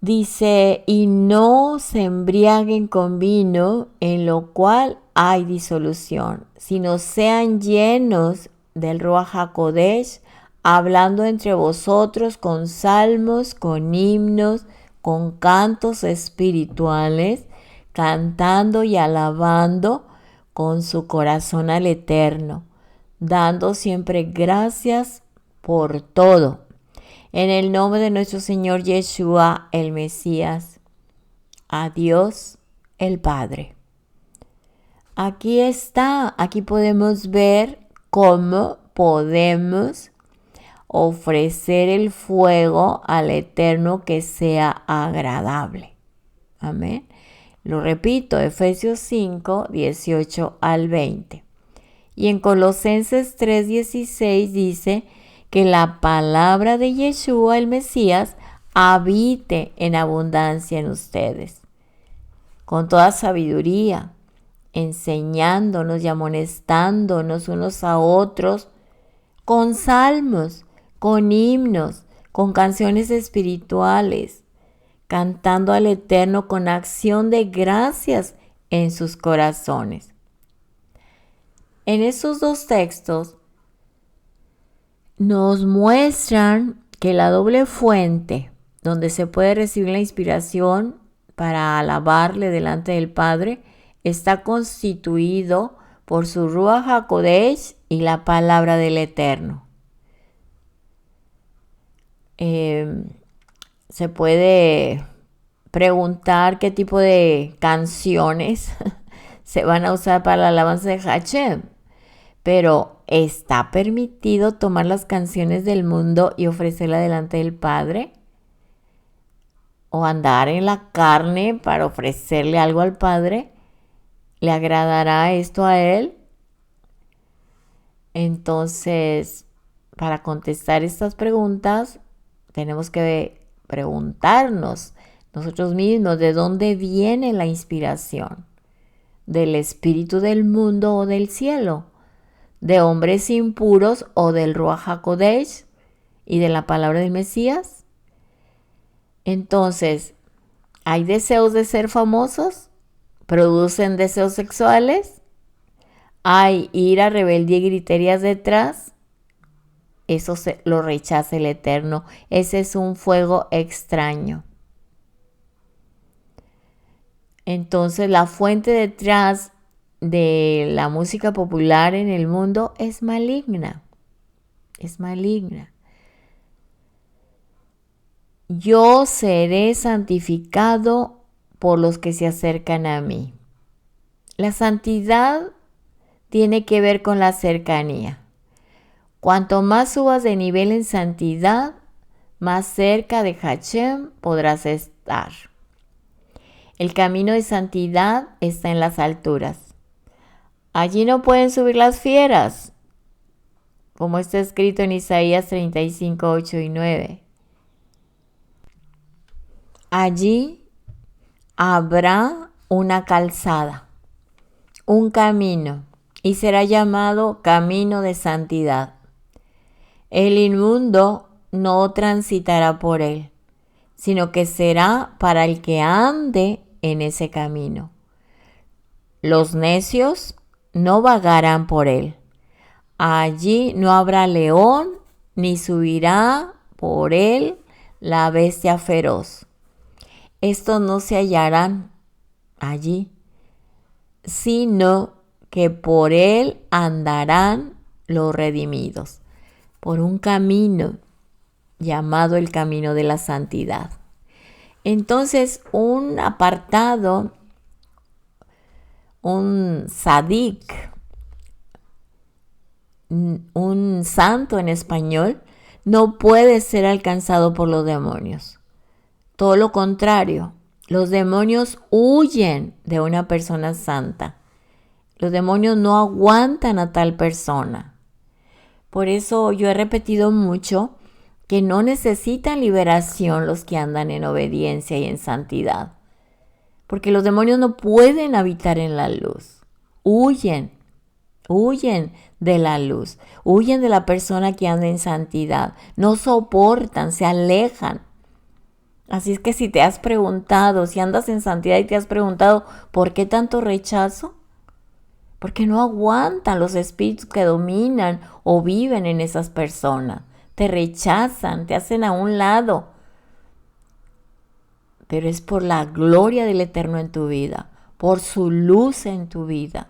Speaker 1: Dice, y no se embriaguen con vino, en lo cual hay disolución, sino sean llenos del Ruach HaKodesh, hablando entre vosotros con salmos, con himnos, con cantos espirituales, cantando y alabando con su corazón al Eterno, dando siempre gracias por todo. En el nombre de nuestro Señor Yeshua, el Mesías, a Dios el Padre. Aquí está, aquí podemos ver cómo podemos ofrecer el fuego al Eterno que sea agradable. Amén. Lo repito, Efesios 5, 18 al 20. Y en Colosenses 3, 16 dice que la palabra de Yeshua, el Mesías, habite en abundancia en ustedes, con toda sabiduría, enseñándonos y amonestándonos unos a otros, con salmos, con himnos, con canciones espirituales, cantando al Eterno con acción de gracias en sus corazones. En esos dos textos nos muestran que la doble fuente donde se puede recibir la inspiración para alabarle delante del Padre está constituido por su Ruach HaKodesh y la palabra del Eterno. Se puede preguntar qué tipo de canciones se van a usar para la alabanza de Hashem, pero ¿está permitido tomar las canciones del mundo y ofrecerla delante del Padre? ¿O andar en la carne para ofrecerle algo al Padre? ¿Le agradará esto a Él? Entonces, para contestar estas preguntas, tenemos que preguntarnos nosotros mismos de dónde viene la inspiración. ¿Del espíritu del mundo o del cielo? ¿De hombres impuros o del Ruach HaKodesh y de la palabra del Mesías? Entonces, ¿hay deseos de ser famosos? ¿Producen deseos sexuales? ¿Hay ira, rebeldía y griterías detrás? Eso lo rechaza el Eterno. Ese es un fuego extraño. Entonces, la fuente detrás de la música popular en el mundo es maligna. Es maligna. Yo seré santificado por los que se acercan a mí. La santidad tiene que ver con la cercanía. Cuanto más subas de nivel en santidad, más cerca de Hashem podrás estar. El camino de santidad está en las alturas. Allí no pueden subir las fieras, como está escrito en Isaías 35, 8 y 9. Allí habrá una calzada, un camino, y será llamado camino de santidad. El inmundo no transitará por él, sino que será para el que ande en ese camino. Los necios no vagarán por él. Allí no habrá león, ni subirá por él la bestia feroz. Estos no se hallarán allí, sino que por él andarán los redimidos, por un camino llamado el camino de la santidad. Entonces, un apartado, un sadik, un santo en español, no puede ser alcanzado por los demonios. Todo lo contrario, los demonios huyen de una persona santa. Los demonios no aguantan a tal persona. Por eso yo he repetido mucho que no necesitan liberación los que andan en obediencia y en santidad. Porque los demonios no pueden habitar en la luz. Huyen de la luz. Huyen de la persona que anda en santidad. No soportan, se alejan. Así es que si te has preguntado, si andas en santidad y te has preguntado, ¿por qué tanto rechazo? Porque no aguantan los espíritus que dominan o viven en esas personas. Te rechazan, te hacen a un lado. Pero es por la gloria del Eterno en tu vida, por su luz en tu vida.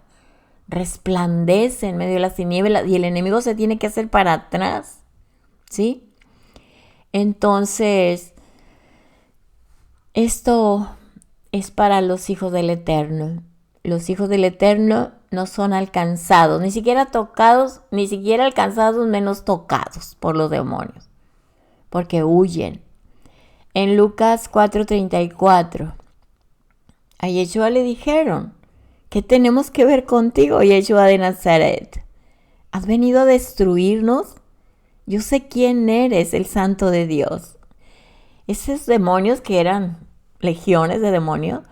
Speaker 1: Resplandece en medio de las tinieblas y el enemigo se tiene que hacer para atrás. ¿Sí? Entonces, esto es para los hijos del Eterno. Los hijos del Eterno no son alcanzados, ni siquiera tocados, ni siquiera alcanzados, menos tocados por los demonios, porque huyen. En Lucas 4:34, a Yeshua le dijeron, ¿qué tenemos que ver contigo, Yeshua de Nazaret? ¿Has venido a destruirnos? Yo sé quién eres, el Santo de Dios. Esos demonios, que eran legiones de demonios,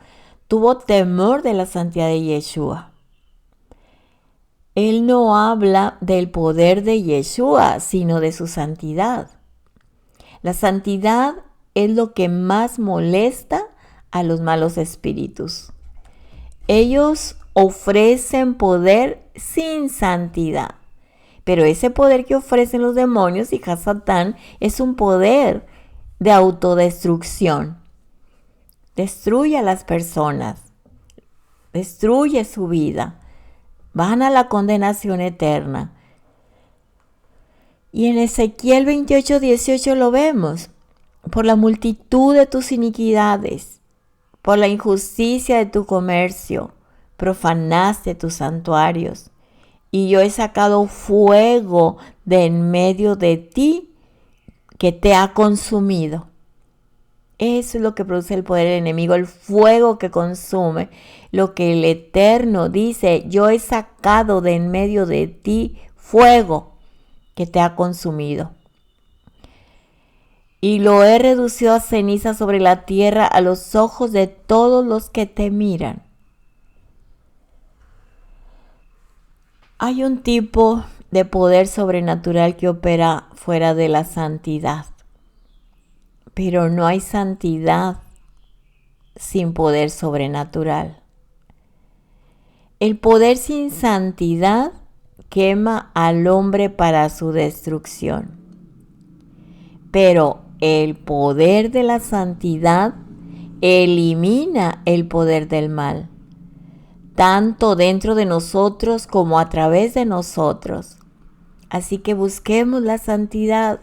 Speaker 1: tuvo temor de la santidad de Yeshua. Él no habla del poder de Yeshua, sino de su santidad. La santidad es lo que más molesta a los malos espíritus. Ellos ofrecen poder sin santidad. Pero ese poder que ofrecen los demonios y Hasatán es un poder de autodestrucción. Destruye a las personas. Destruye su vida. Van a la condenación eterna. Y en Ezequiel 28:18 lo vemos. Por la multitud de tus iniquidades, por la injusticia de tu comercio, profanaste tus santuarios. Y yo he sacado fuego de en medio de ti que te ha consumido. Eso es lo que produce el poder del enemigo, el fuego que consume. Lo que el Eterno dice, yo he sacado de en medio de ti fuego que te ha consumido. Y lo he reducido a ceniza sobre la tierra a los ojos de todos los que te miran. Hay un tipo de poder sobrenatural que opera fuera de la santidad. Pero no hay santidad sin poder sobrenatural. El poder sin santidad quema al hombre para su destrucción. Pero el poder de la santidad elimina el poder del mal, tanto dentro de nosotros como a través de nosotros. Así que busquemos la santidad,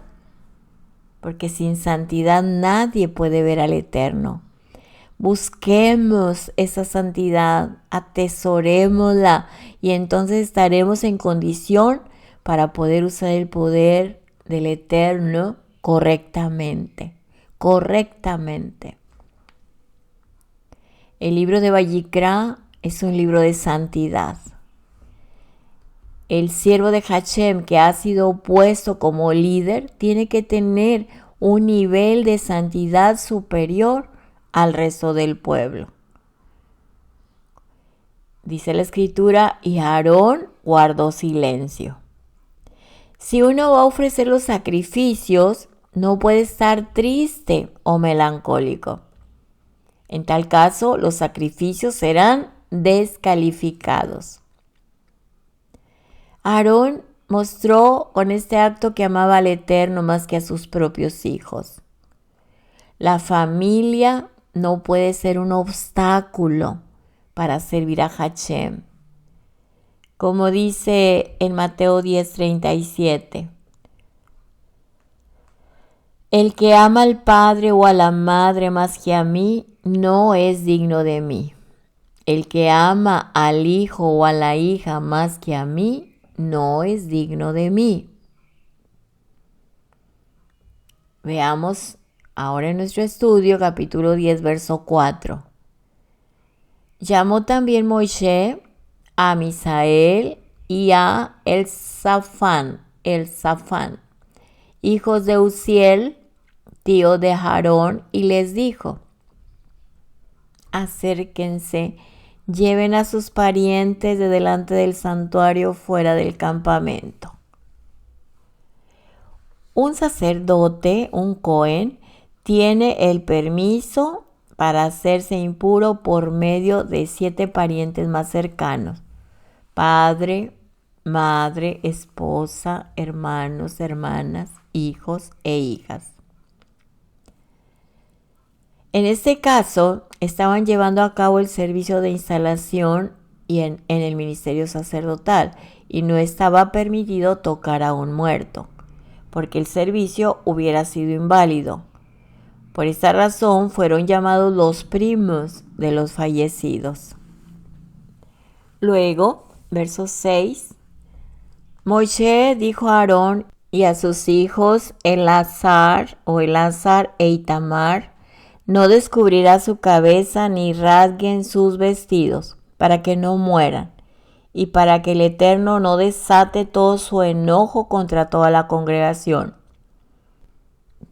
Speaker 1: porque sin santidad nadie puede ver al Eterno. Busquemos esa santidad, atesorémosla y entonces estaremos en condición para poder usar el poder del Eterno correctamente. El libro de Vayikra es un libro de santidad. El siervo de Hashem que ha sido puesto como líder tiene que tener un nivel de santidad superior al resto del pueblo. Dice la escritura, y Aarón guardó silencio. Si uno va a ofrecer los sacrificios, no puede estar triste o melancólico. En tal caso, los sacrificios serán descalificados. Aarón mostró con este acto que amaba al Eterno más que a sus propios hijos. La familia no puede ser un obstáculo para servir a Hashem. Como dice en Mateo 10:37, el que ama al padre o a la madre más que a mí, no es digno de mí. El que ama al hijo o a la hija más que a mí, no es digno de mí. Veamos ahora en nuestro estudio, capítulo 10, verso 4. Llamó también Moisés a Misael y a Elzafán, hijos de Uziel, tío de Aarón, y les dijo: acérquense, lleven a sus parientes de delante del santuario fuera del campamento. Un sacerdote, un Cohen, tiene el permiso para hacerse impuro por medio de 7 parientes más cercanos: padre, madre, esposa, hermanos, hermanas, hijos e hijas. En este caso, estaban llevando a cabo el servicio de instalación y en el ministerio sacerdotal, y no estaba permitido tocar a un muerto, porque el servicio hubiera sido inválido. Por esta razón fueron llamados los primos de los fallecidos. Luego, verso 6, Moisés dijo a Aarón y a sus hijos Eleazar e Itamar: no descubrirá su cabeza ni rasguen sus vestidos, para que no mueran, y para que el Eterno no desate todo su enojo contra toda la congregación.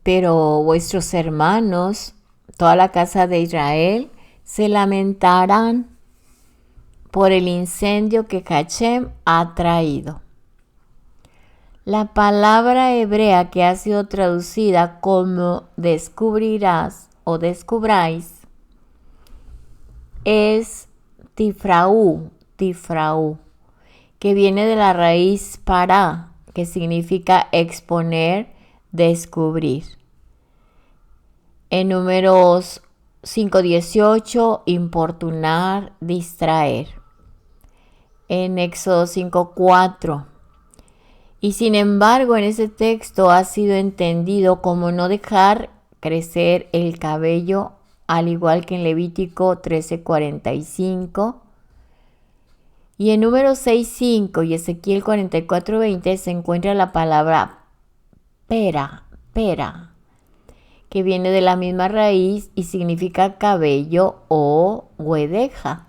Speaker 1: Pero vuestros hermanos, toda la casa de Israel, se lamentarán por el incendio que Hashem ha traído. La palabra hebrea que ha sido traducida como descubrirás o descubráis es tifraú, que viene de la raíz para, que significa exponer, descubrir. En Números 5:18, importunar, distraer. En Éxodo 5:4. Y sin embargo, en ese texto ha sido entendido como no dejar crecer el cabello, al igual que en Levítico 13:45. Y en Números 6:5 y Ezequiel 44:20 se encuentra la palabra pera, que viene de la misma raíz y significa cabello o guedeja.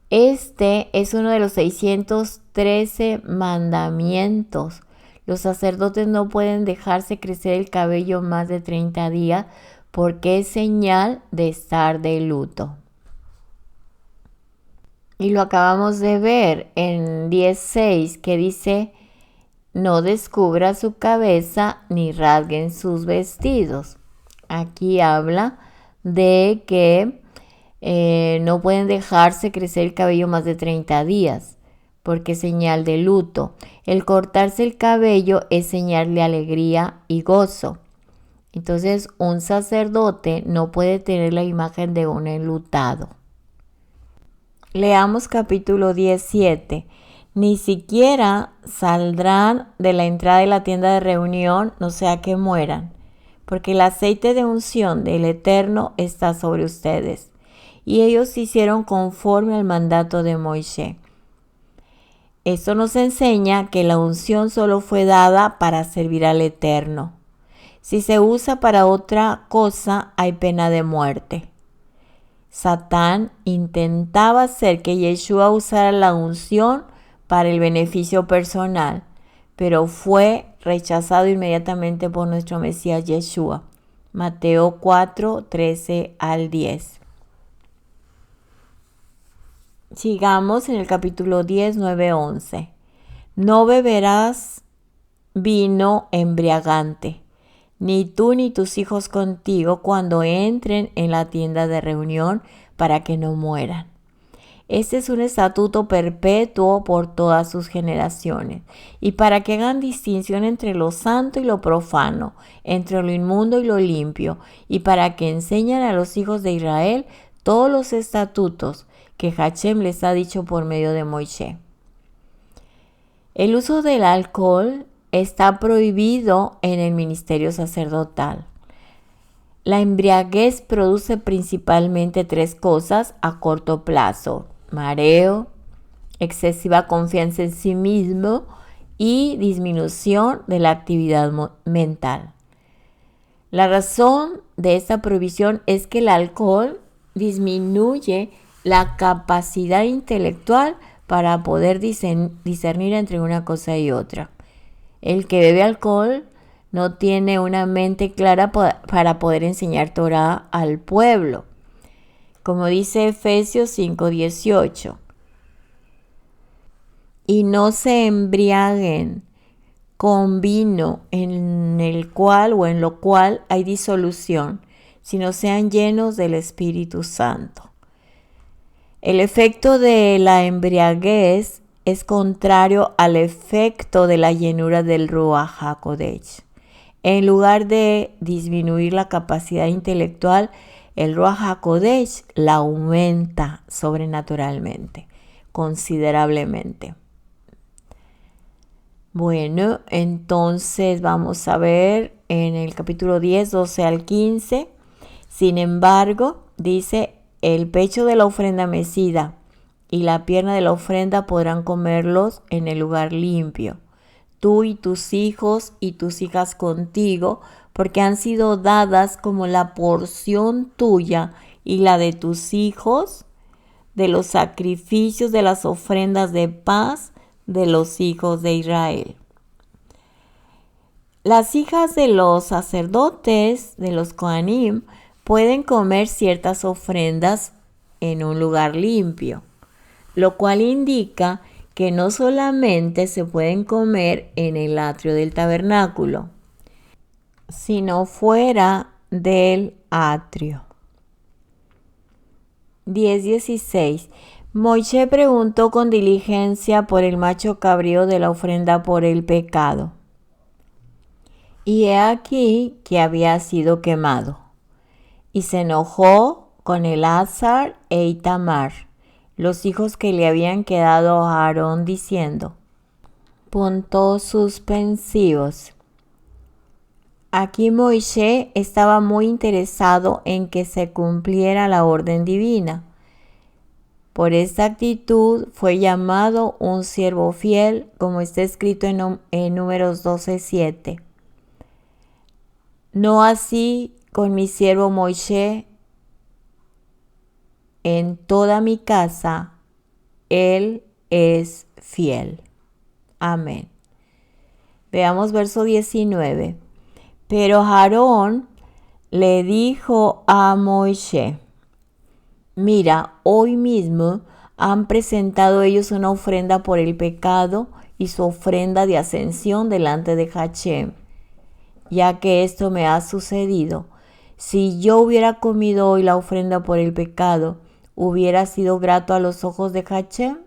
Speaker 1: Este es uno de los 613 mandamientos. Los sacerdotes no pueden dejarse crecer el cabello más de 30 días porque es señal de estar de luto. Y lo acabamos de ver en 10:6, que dice: no descubra su cabeza ni rasguen sus vestidos. Aquí habla de que no pueden dejarse crecer el cabello más de 30 días, porque es señal de luto. El cortarse el cabello es señal de alegría y gozo. Entonces, un sacerdote no puede tener la imagen de un enlutado. Leamos capítulo 17. Ni siquiera saldrán de la entrada de la tienda de reunión, no sea que mueran, porque el aceite de unción del Eterno está sobre ustedes. Y ellos hicieron conforme al mandato de Moisés. Esto nos enseña que la unción solo fue dada para servir al Eterno. Si se usa para otra cosa, hay pena de muerte. Satán intentaba hacer que Yeshua usara la unción para el beneficio personal, pero fue rechazado inmediatamente por nuestro Mesías Yeshua. Mateo 4:13-10. Sigamos en el capítulo 10, 9-11. No beberás vino embriagante, ni tú ni tus hijos contigo cuando entren en la tienda de reunión, para que no mueran. Este es un estatuto perpetuo por todas sus generaciones, y para que hagan distinción entre lo santo y lo profano, entre lo inmundo y lo limpio, y para que enseñen a los hijos de Israel todos los estatutos que Hashem les ha dicho por medio de Moisés. El uso del alcohol está prohibido en el ministerio sacerdotal. La embriaguez produce principalmente 3 cosas a corto plazo: mareo, excesiva confianza en sí mismo y disminución de la actividad mental. La razón de esta prohibición es que el alcohol disminuye la capacidad intelectual para poder discernir entre una cosa y otra. El que bebe alcohol no tiene una mente clara para poder enseñar Torah al pueblo. Como dice Efesios 5:18. Y no se embriaguen con vino en el cual o en lo cual hay disolución, sino sean llenos del Espíritu Santo. El efecto de la embriaguez es contrario al efecto de la llenura del Ruach HaKodesh. En lugar de disminuir la capacidad intelectual, el Ruach HaKodesh la aumenta sobrenaturalmente, considerablemente. Bueno, entonces vamos a ver en el capítulo 10, 12 al 15. Sin embargo, dice: el pecho de la ofrenda mecida y la pierna de la ofrenda podrán comerlos en el lugar limpio, tú y tus hijos y tus hijas contigo, porque han sido dadas como la porción tuya y la de tus hijos de los sacrificios de las ofrendas de paz de los hijos de Israel. Las hijas de los sacerdotes, de los Kohanim, pueden comer ciertas ofrendas en un lugar limpio, lo cual indica que no solamente se pueden comer en el atrio del tabernáculo, sino fuera del atrio. 10:16. Moisés preguntó con diligencia por el macho cabrío de la ofrenda por el pecado. Y he aquí que había sido quemado. Y se enojó con Eleazar e Itamar, los hijos que le habían quedado a Aarón, diciendo: puntos suspensivos. Aquí Moisés estaba muy interesado en que se cumpliera la orden divina. Por esta actitud fue llamado un siervo fiel, como está escrito en Números 12:7. No así con mi siervo Moisés. En toda mi casa, él es fiel. Amén. Veamos verso 19. Pero Aarón le dijo a Moisés: mira, hoy mismo han presentado ellos una ofrenda por el pecado y su ofrenda de ascensión delante de Hashem. Ya que esto me ha sucedido, si yo hubiera comido hoy la ofrenda por el pecado, ¿hubiera sido grato a los ojos de Hashem?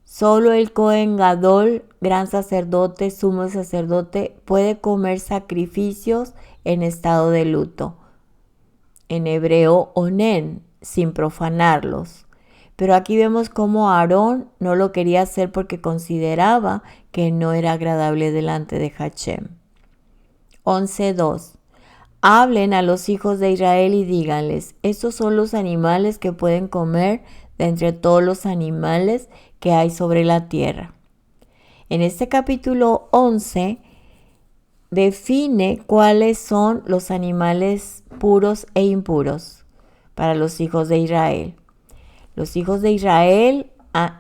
Speaker 1: Solo el Cohen Gadol, gran sacerdote, sumo sacerdote, puede comer sacrificios en estado de luto. En hebreo, onen, sin profanarlos. Pero aquí vemos cómo Aarón no lo quería hacer porque consideraba que no era agradable delante de Hashem. 11:2. Hablen a los hijos de Israel y díganles: estos son los animales que pueden comer de entre todos los animales que hay sobre la tierra. En este capítulo 11 define cuáles son los animales puros e impuros para los hijos de Israel. Los hijos de Israel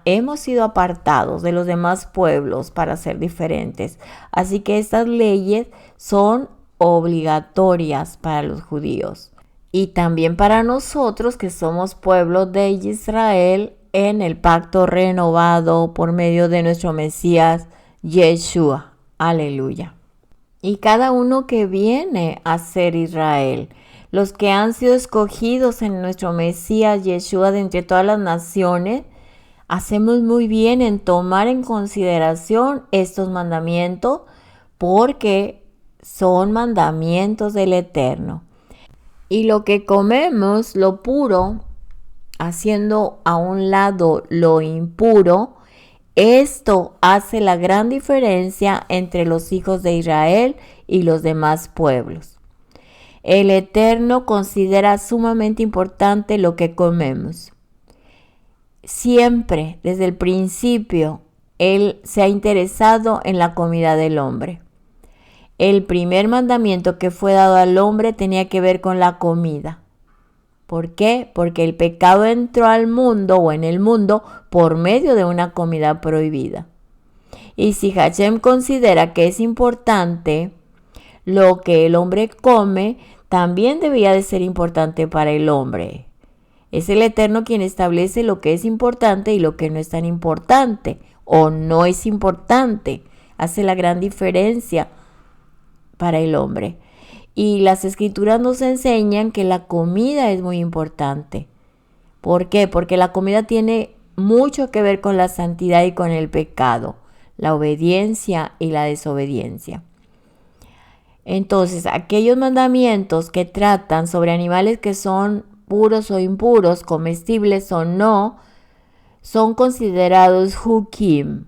Speaker 1: hemos sido apartados de los demás pueblos para ser diferentes. Así que estas leyes son obligatorias para los judíos y también para nosotros que somos pueblo de Israel en el pacto renovado por medio de nuestro Mesías Yeshua. Aleluya. y cada uno que viene a ser Israel. Los que han sido escogidos en nuestro Mesías Yeshua de entre todas las naciones, hacemos muy bien en tomar en consideración estos mandamientos porque son mandamientos del Eterno. Y lo que comemos, lo puro, haciendo a un lado lo impuro, esto hace la gran diferencia entre los hijos de Israel y los demás pueblos. El Eterno considera sumamente importante lo que comemos. Siempre, desde el principio, Él se ha interesado en la comida del hombre. El primer mandamiento que fue dado al hombre tenía que ver con la comida. ¿Por qué? Porque el pecado entró al mundo o en el mundo por medio de una comida prohibida. Y si Hashem considera que es importante lo que el hombre come, también debería de ser importante para el hombre. Es el Eterno quien establece lo que es importante y lo que no es tan importante o no es importante. Hace la gran diferencia para el hombre. Y las escrituras nos enseñan que la comida es muy importante. ¿Por qué? Porque la comida tiene mucho que ver con la santidad y con el pecado, la obediencia y la desobediencia. Entonces, aquellos mandamientos que tratan sobre animales que son puros o impuros, comestibles o no, son considerados hukim.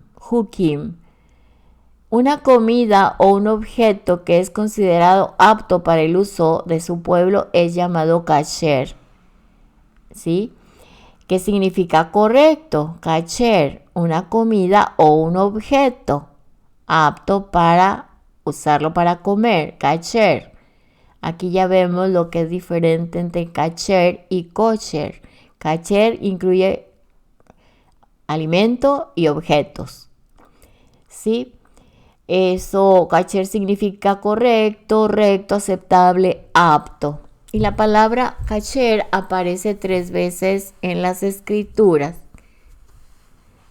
Speaker 1: Una comida o un objeto que es considerado apto para el uso de su pueblo es llamado kasher, ¿sí? ¿Qué significa correcto? Kasher, una comida o un objeto apto para usarlo para comer, kasher. Aquí ya vemos lo que es diferente entre kasher y kosher. Kasher incluye alimento y objetos, ¿sí? Eso, kasher significa correcto, recto, aceptable, apto. Y la palabra kasher aparece 3 veces en las escrituras.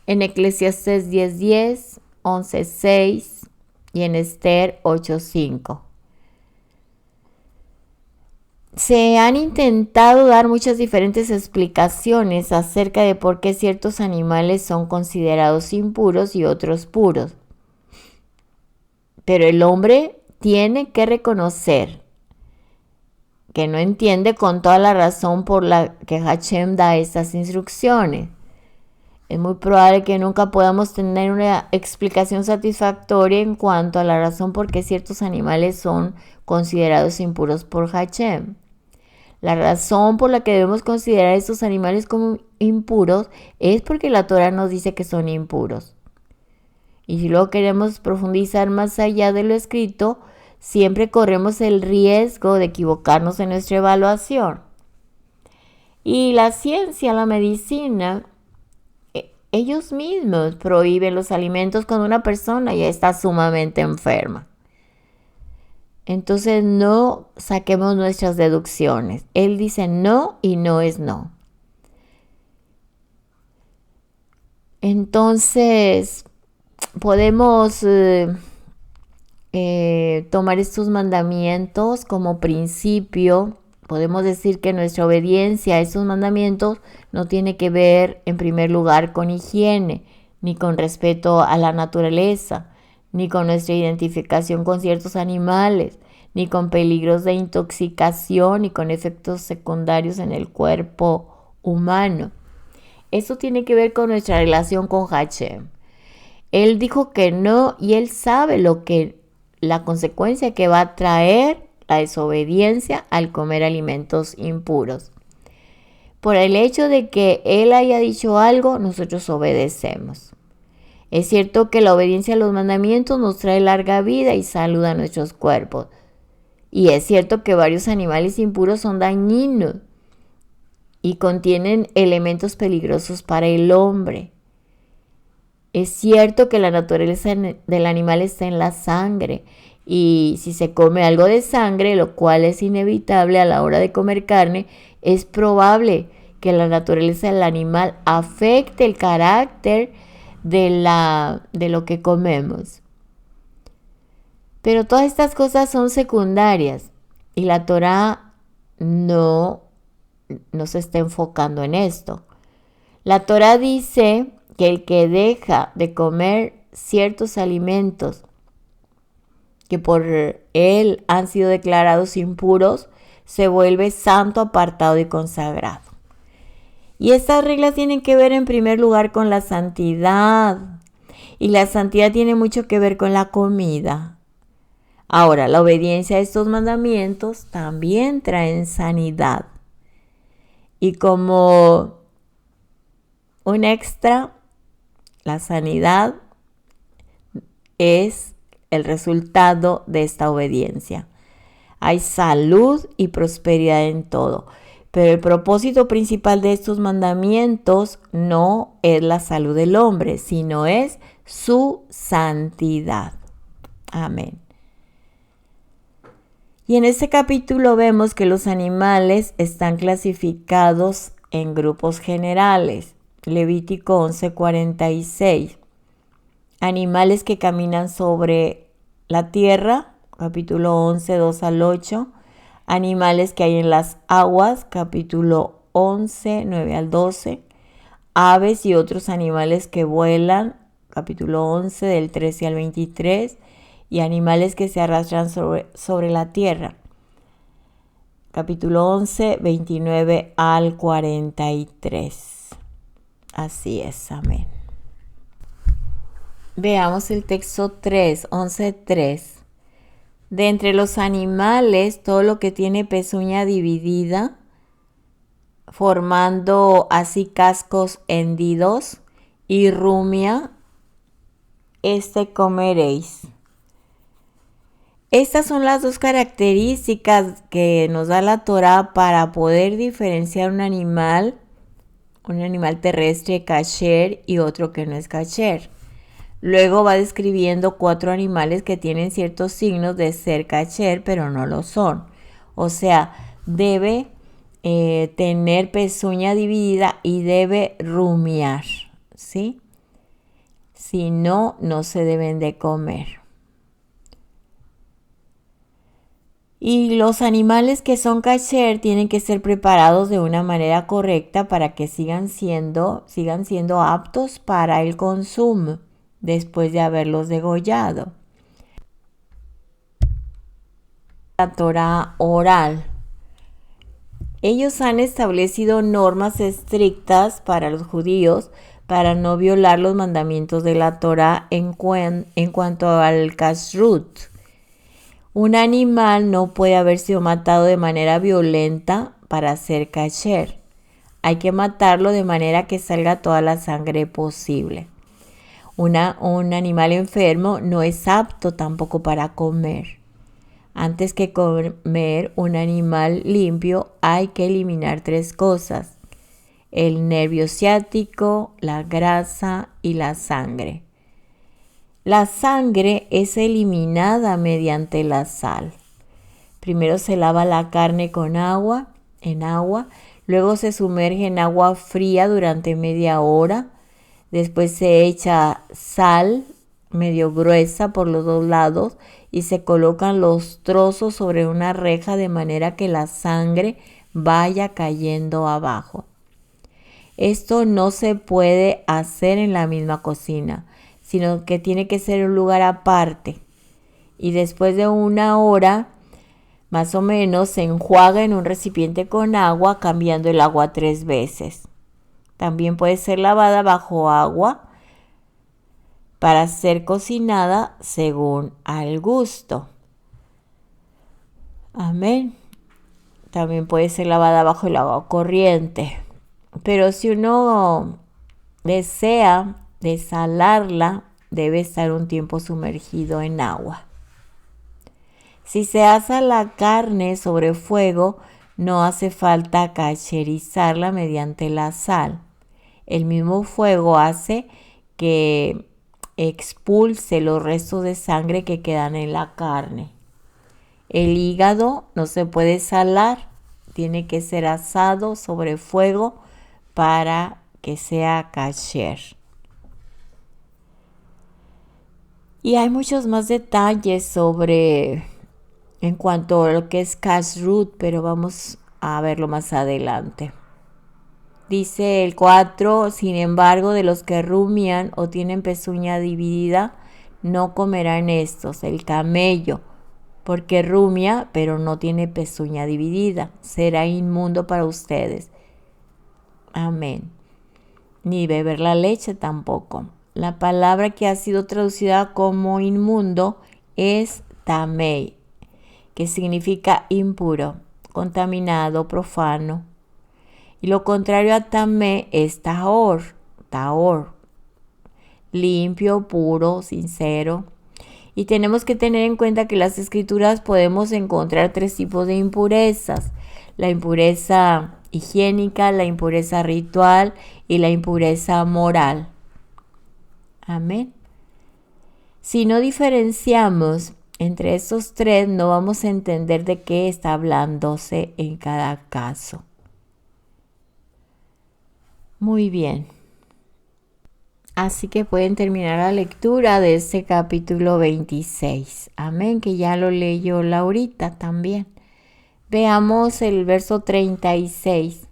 Speaker 1: En Eclesiastés 10:10, 11:6 y en Esther 8:5. Se han intentado dar muchas diferentes explicaciones acerca de por qué ciertos animales son considerados impuros y otros puros. Pero el hombre tiene que reconocer que no entiende con toda la razón por la que Hashem da estas instrucciones. Es muy probable que nunca podamos tener una explicación satisfactoria en cuanto a la razón por qué ciertos animales son considerados impuros por Hashem. La razón por la que debemos considerar estos animales como impuros es porque la Torah nos dice que son impuros. Y si luego queremos profundizar más allá de lo escrito, siempre corremos el riesgo de equivocarnos en nuestra evaluación. Y la ciencia, la medicina, ellos mismos prohíben los alimentos cuando una persona ya está sumamente enferma. Entonces no saquemos nuestras deducciones. Él dice no y no es no. Entonces podemos tomar estos mandamientos como principio. Podemos decir que nuestra obediencia a estos mandamientos no tiene que ver en primer lugar con higiene, ni con respeto a la naturaleza, ni con nuestra identificación con ciertos animales, ni con peligros de intoxicación, ni con efectos secundarios en el cuerpo humano. Eso tiene que ver con nuestra relación con Hashem. Él dijo que no y él sabe la consecuencia que va a traer la desobediencia al comer alimentos impuros. Por el hecho de que él haya dicho algo, nosotros obedecemos. Es cierto que la obediencia a los mandamientos nos trae larga vida y salud a nuestros cuerpos. Y es cierto que varios animales impuros son dañinos y contienen elementos peligrosos para el hombre. Es cierto que la naturaleza del animal está en la sangre y si se come algo de sangre, lo cual es inevitable a la hora de comer carne, es probable que la naturaleza del animal afecte el carácter de lo que comemos. Pero todas estas cosas son secundarias y la Torá no se está enfocando en esto. La Torá dice que el que deja de comer ciertos alimentos que por él han sido declarados impuros, se vuelve santo, apartado y consagrado. Y estas reglas tienen que ver en primer lugar con la santidad. Y la santidad tiene mucho que ver con la comida. Ahora, la obediencia a estos mandamientos también traen sanidad. Y como un extra, la sanidad es el resultado de esta obediencia. Hay salud y prosperidad en todo. Pero el propósito principal de estos mandamientos no es la salud del hombre, sino es su santidad. Amén. Y en este capítulo vemos que los animales están clasificados en grupos generales. Levítico 11:46. Animales que caminan sobre la tierra, capítulo 11, 2 al 8. Animales que hay en las aguas, capítulo 11, 9 al 12. Aves y otros animales que vuelan, capítulo 11, del 13 al 23. Y animales que se arrastran sobre la tierra, capítulo 11, 29 al 43. Así es, amén. Veamos el texto 3, 11:3. De entre los animales, todo lo que tiene pezuña dividida, formando así cascos hendidos, y rumia, comeréis. Estas son las dos características que nos da la Torá para poder diferenciar un animal terrestre kasher y otro que no es kasher. Luego va describiendo 4 animales que tienen ciertos signos de ser kasher, pero no lo son. O sea, debe tener pezuña dividida y debe rumiar, ¿sí? Si no, no se deben de comer. Y los animales que son kasher tienen que ser preparados de una manera correcta para que sigan siendo aptos para el consumo después de haberlos degollado. La Torá oral. Ellos han establecido normas estrictas para los judíos para no violar los mandamientos de la Torá en cuanto al kashrut. Un animal no puede haber sido matado de manera violenta para ser kasher. Hay que matarlo de manera que salga toda la sangre posible. Un animal enfermo no es apto tampoco para comer. Antes que comer un animal limpio hay que eliminar 3 cosas: el nervio ciático, la grasa y la sangre. La sangre es eliminada mediante la sal. Primero se lava la carne en agua, luego se sumerge en agua fría durante media hora, después se echa sal medio gruesa por los 2 lados y se colocan los trozos sobre una reja de manera que la sangre vaya cayendo abajo. Esto no se puede hacer en la misma cocina, sino que tiene que ser un lugar aparte. Y después de 1 hora, más o menos, se enjuaga en un recipiente con agua, cambiando el agua 3 veces. También puede ser lavada bajo agua para ser cocinada según al gusto. Amén. También puede ser lavada bajo el agua corriente. Pero si uno desea desalarla, debe estar un tiempo sumergido en agua. Si se asa la carne sobre fuego, no hace falta kasherizarla mediante la sal. El mismo fuego hace que expulse los restos de sangre que quedan en la carne. El hígado no se puede salar, tiene que ser asado sobre fuego para que sea kasher. Y hay muchos más detalles sobre en cuanto a lo que es kashrut, pero vamos a verlo más adelante. Dice el 4, sin embargo, de los que rumian o tienen pezuña dividida, no comerán estos, el camello, porque rumia, pero no tiene pezuña dividida, será inmundo para ustedes. Amén. Ni beber la leche tampoco. La palabra que ha sido traducida como inmundo es tamei, que significa impuro, contaminado, profano. Y lo contrario a tamé es tahor, limpio, puro, sincero. Y tenemos que tener en cuenta que en las escrituras podemos encontrar 3 tipos de impurezas. La impureza higiénica, la impureza ritual y la impureza moral. Amén. Si no diferenciamos entre estos 3, no vamos a entender de qué está hablándose en cada caso. Muy bien. Así que pueden terminar la lectura de este capítulo 26. Amén, que ya lo leyó Laurita también. Veamos el verso 36.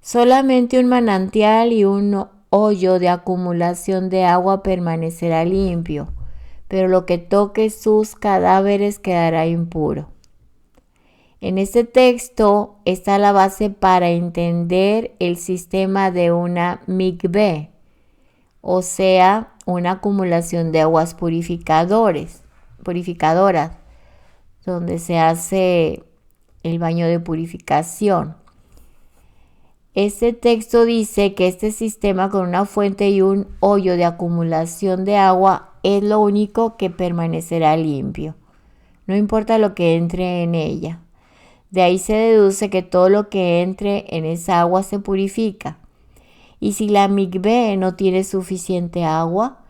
Speaker 1: Solamente un manantial y un hoyo de acumulación de agua permanecerá limpio, pero lo que toque sus cadáveres quedará impuro. En este texto está la base para entender el sistema de una mikveh, o sea, una acumulación de aguas purificadoras, donde se hace el baño de purificación. Este texto dice que este sistema con una fuente y un hoyo de acumulación de agua es lo único que permanecerá limpio. No importa lo que entre en ella. De ahí se deduce que todo lo que entre en esa agua se purifica. Y si la mikveh no tiene suficiente agua,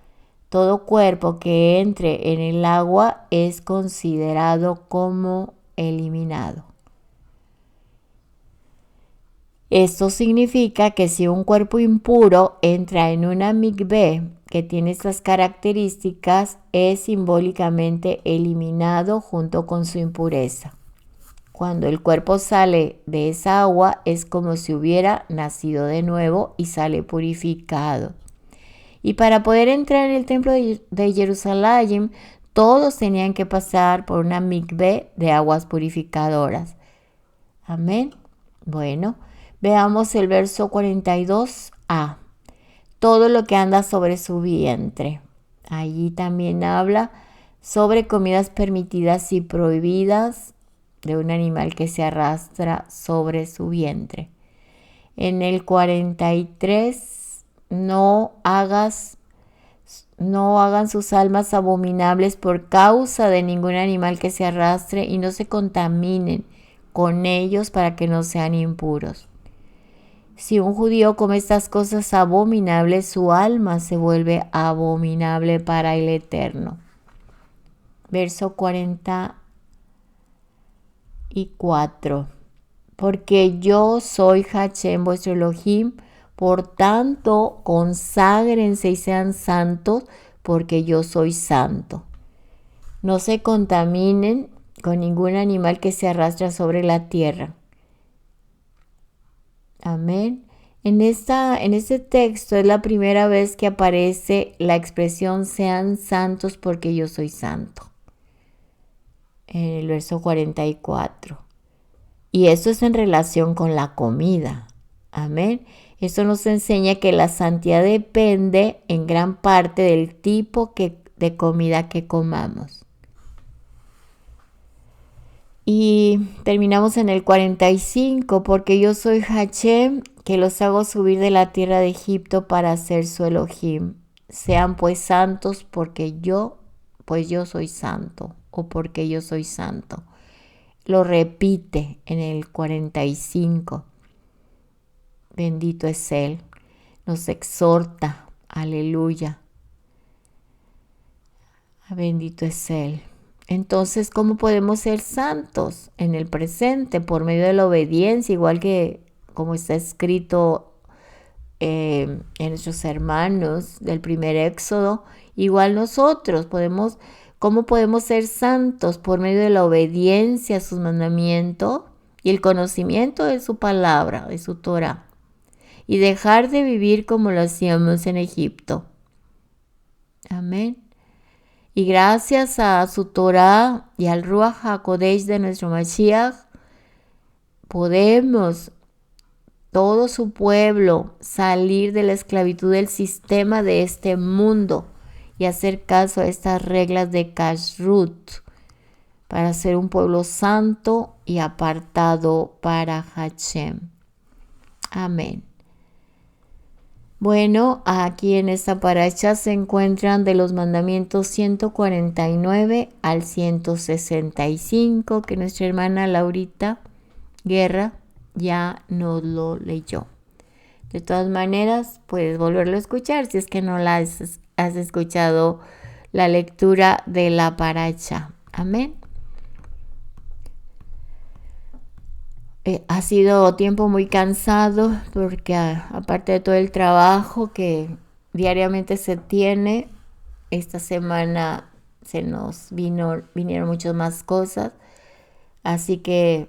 Speaker 1: todo cuerpo que entre en el agua es considerado como eliminado. Esto significa que si un cuerpo impuro entra en una mikveh que tiene estas características, es simbólicamente eliminado junto con su impureza. Cuando el cuerpo sale de esa agua es como si hubiera nacido de nuevo y sale purificado. Y para poder entrar en el templo de Jerusalén, todos tenían que pasar por una mikveh de aguas purificadoras. Amén. Bueno, veamos el verso 42a. Todo lo que anda sobre su vientre. Allí también habla sobre comidas permitidas y prohibidas de un animal que se arrastra sobre su vientre. En el 43, no hagan sus almas abominables por causa de ningún animal que se arrastre y no se contaminen con ellos para que no sean impuros. Si un judío come estas cosas abominables, su alma se vuelve abominable para el Eterno. Verso 44. Porque yo soy Hashem, vuestro Elohim, por tanto conságrense y sean santos, porque yo soy santo. No se contaminen con ningún animal que se arrastra sobre la tierra. Amén. En este texto es la primera vez que aparece la expresión sean santos porque yo soy santo. En el verso 44. Y esto es en relación con la comida. Amén. Esto nos enseña que la santidad depende en gran parte del tipo de comida que comamos. Y terminamos en el 45, porque yo soy Hashem, que los hago subir de la tierra de Egipto para ser su Elohim. Sean pues santos porque yo soy santo, o porque yo soy santo. Lo repite en el 45. Bendito es Él. Nos exhorta. Aleluya. Bendito es Él. Entonces, ¿cómo podemos ser santos en el presente? Por medio de la obediencia, igual que como está escrito en nuestros hermanos del primer éxodo, igual nosotros ¿cómo podemos ser santos? Por medio de la obediencia a sus mandamientos y el conocimiento de su palabra, de su Torah, y dejar de vivir como lo hacíamos en Egipto. Amén. Y gracias a su Torah y al Ruach HaKodesh de nuestro Mashiach, podemos, todo su pueblo, salir de la esclavitud del sistema de este mundo y hacer caso a estas reglas de Kashrut para ser un pueblo santo y apartado para Hashem. Amén. Bueno, aquí en esta paracha se encuentran de los mandamientos 149 al 165 que nuestra hermana Laurita Guerra ya nos lo leyó. De todas maneras, puedes volverlo a escuchar si es que no la has escuchado la lectura de la paracha. Amén. Ha sido tiempo muy cansado porque aparte de todo el trabajo que diariamente se tiene, esta semana se nos vinieron muchas más cosas. Así que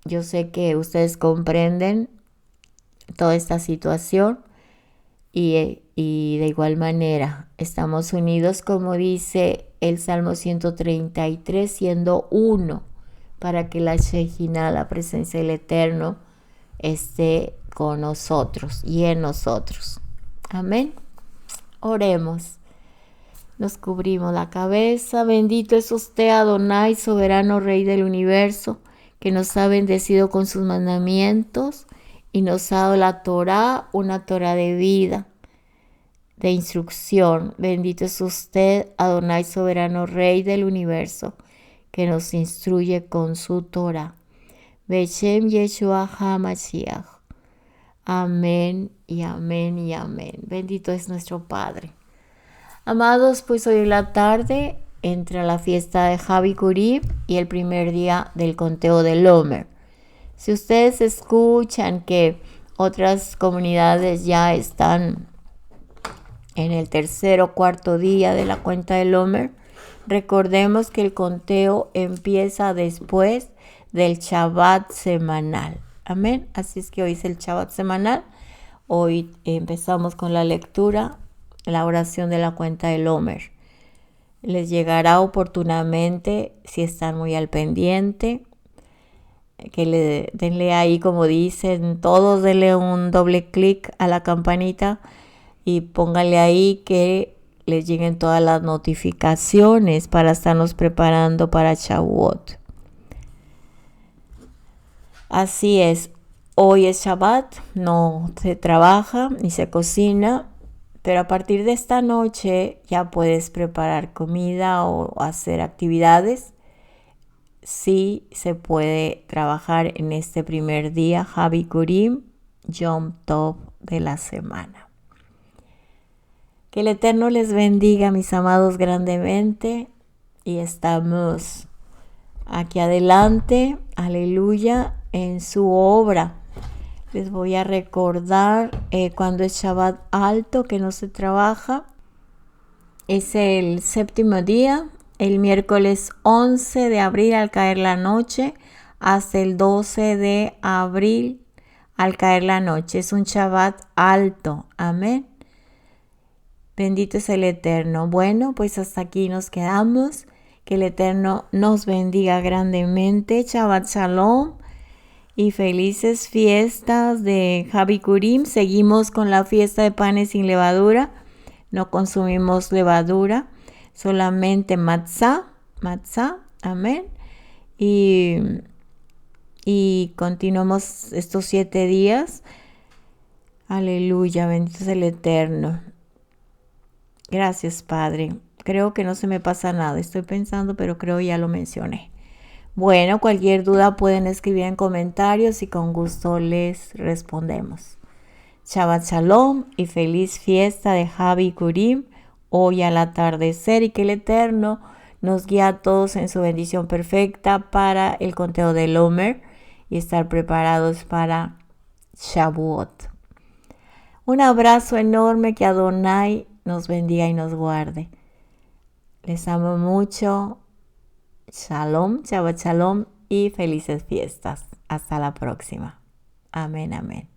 Speaker 1: yo sé que ustedes comprenden toda esta situación y de igual manera estamos unidos, como dice el Salmo 133, siendo uno, para que la Shejinah, la presencia del Eterno, esté con nosotros y en nosotros. Amén. Oremos. Nos cubrimos la cabeza. Bendito es usted, Adonai, soberano Rey del universo, que nos ha bendecido con sus mandamientos y nos ha dado la Torah, una Torah de vida, de instrucción. Bendito es usted, Adonai, soberano Rey del universo, que nos instruye con su Torah. Beshem Yeshua HaMashiach. Amén y amén y amén. Bendito es nuestro Padre. Amados, pues hoy en la tarde entra la fiesta de Habikurim y el primer día del conteo del Omer. Si ustedes escuchan que otras comunidades ya están en el tercer o cuarto día de la cuenta del Omer, recordemos que el conteo empieza después del Shabbat semanal. Amén. Así es que hoy es el Shabbat semanal. Hoy empezamos con la lectura, la oración de la cuenta del Omer. Les llegará oportunamente si están muy al pendiente. Que denle ahí, como dicen todos, denle un doble clic a la campanita y pónganle ahí que les lleguen todas las notificaciones para estarnos preparando para Shavuot. Así es, hoy es Shabbat, no se trabaja ni se cocina, pero a partir de esta noche ya puedes preparar comida o hacer actividades. Sí se puede trabajar en este primer día, Habikurim, Yom Tov de la semana. Que el Eterno les bendiga, mis amados, grandemente. Y estamos aquí adelante, aleluya, en su obra. Les voy a recordar cuando es Shabbat alto, que no se trabaja. Es el séptimo día, el miércoles 11 de abril al caer la noche, hasta el 12 de abril al caer la noche. Es un Shabbat alto. Amén. Bendito es el Eterno. Bueno, pues hasta aquí nos quedamos. Que el Eterno nos bendiga grandemente. Shabbat Shalom y felices fiestas de Habikurim. Seguimos con la fiesta de panes sin levadura. No consumimos levadura, solamente matzá. Amén. Y continuamos estos 7 días. Aleluya, bendito es el Eterno. Gracias, Padre. Creo que no se me pasa nada. Estoy pensando, pero creo ya lo mencioné. Bueno, cualquier duda pueden escribir en comentarios y con gusto les respondemos. Shabbat Shalom y feliz fiesta de Habikurim hoy al atardecer, y que el Eterno nos guíe a todos en su bendición perfecta para el conteo del Omer y estar preparados para Shavuot. Un abrazo enorme, que Adonai nos bendiga y nos guarde. Les amo mucho. Shalom, Shabbat Shalom y felices fiestas. Hasta la próxima. Amén, amén.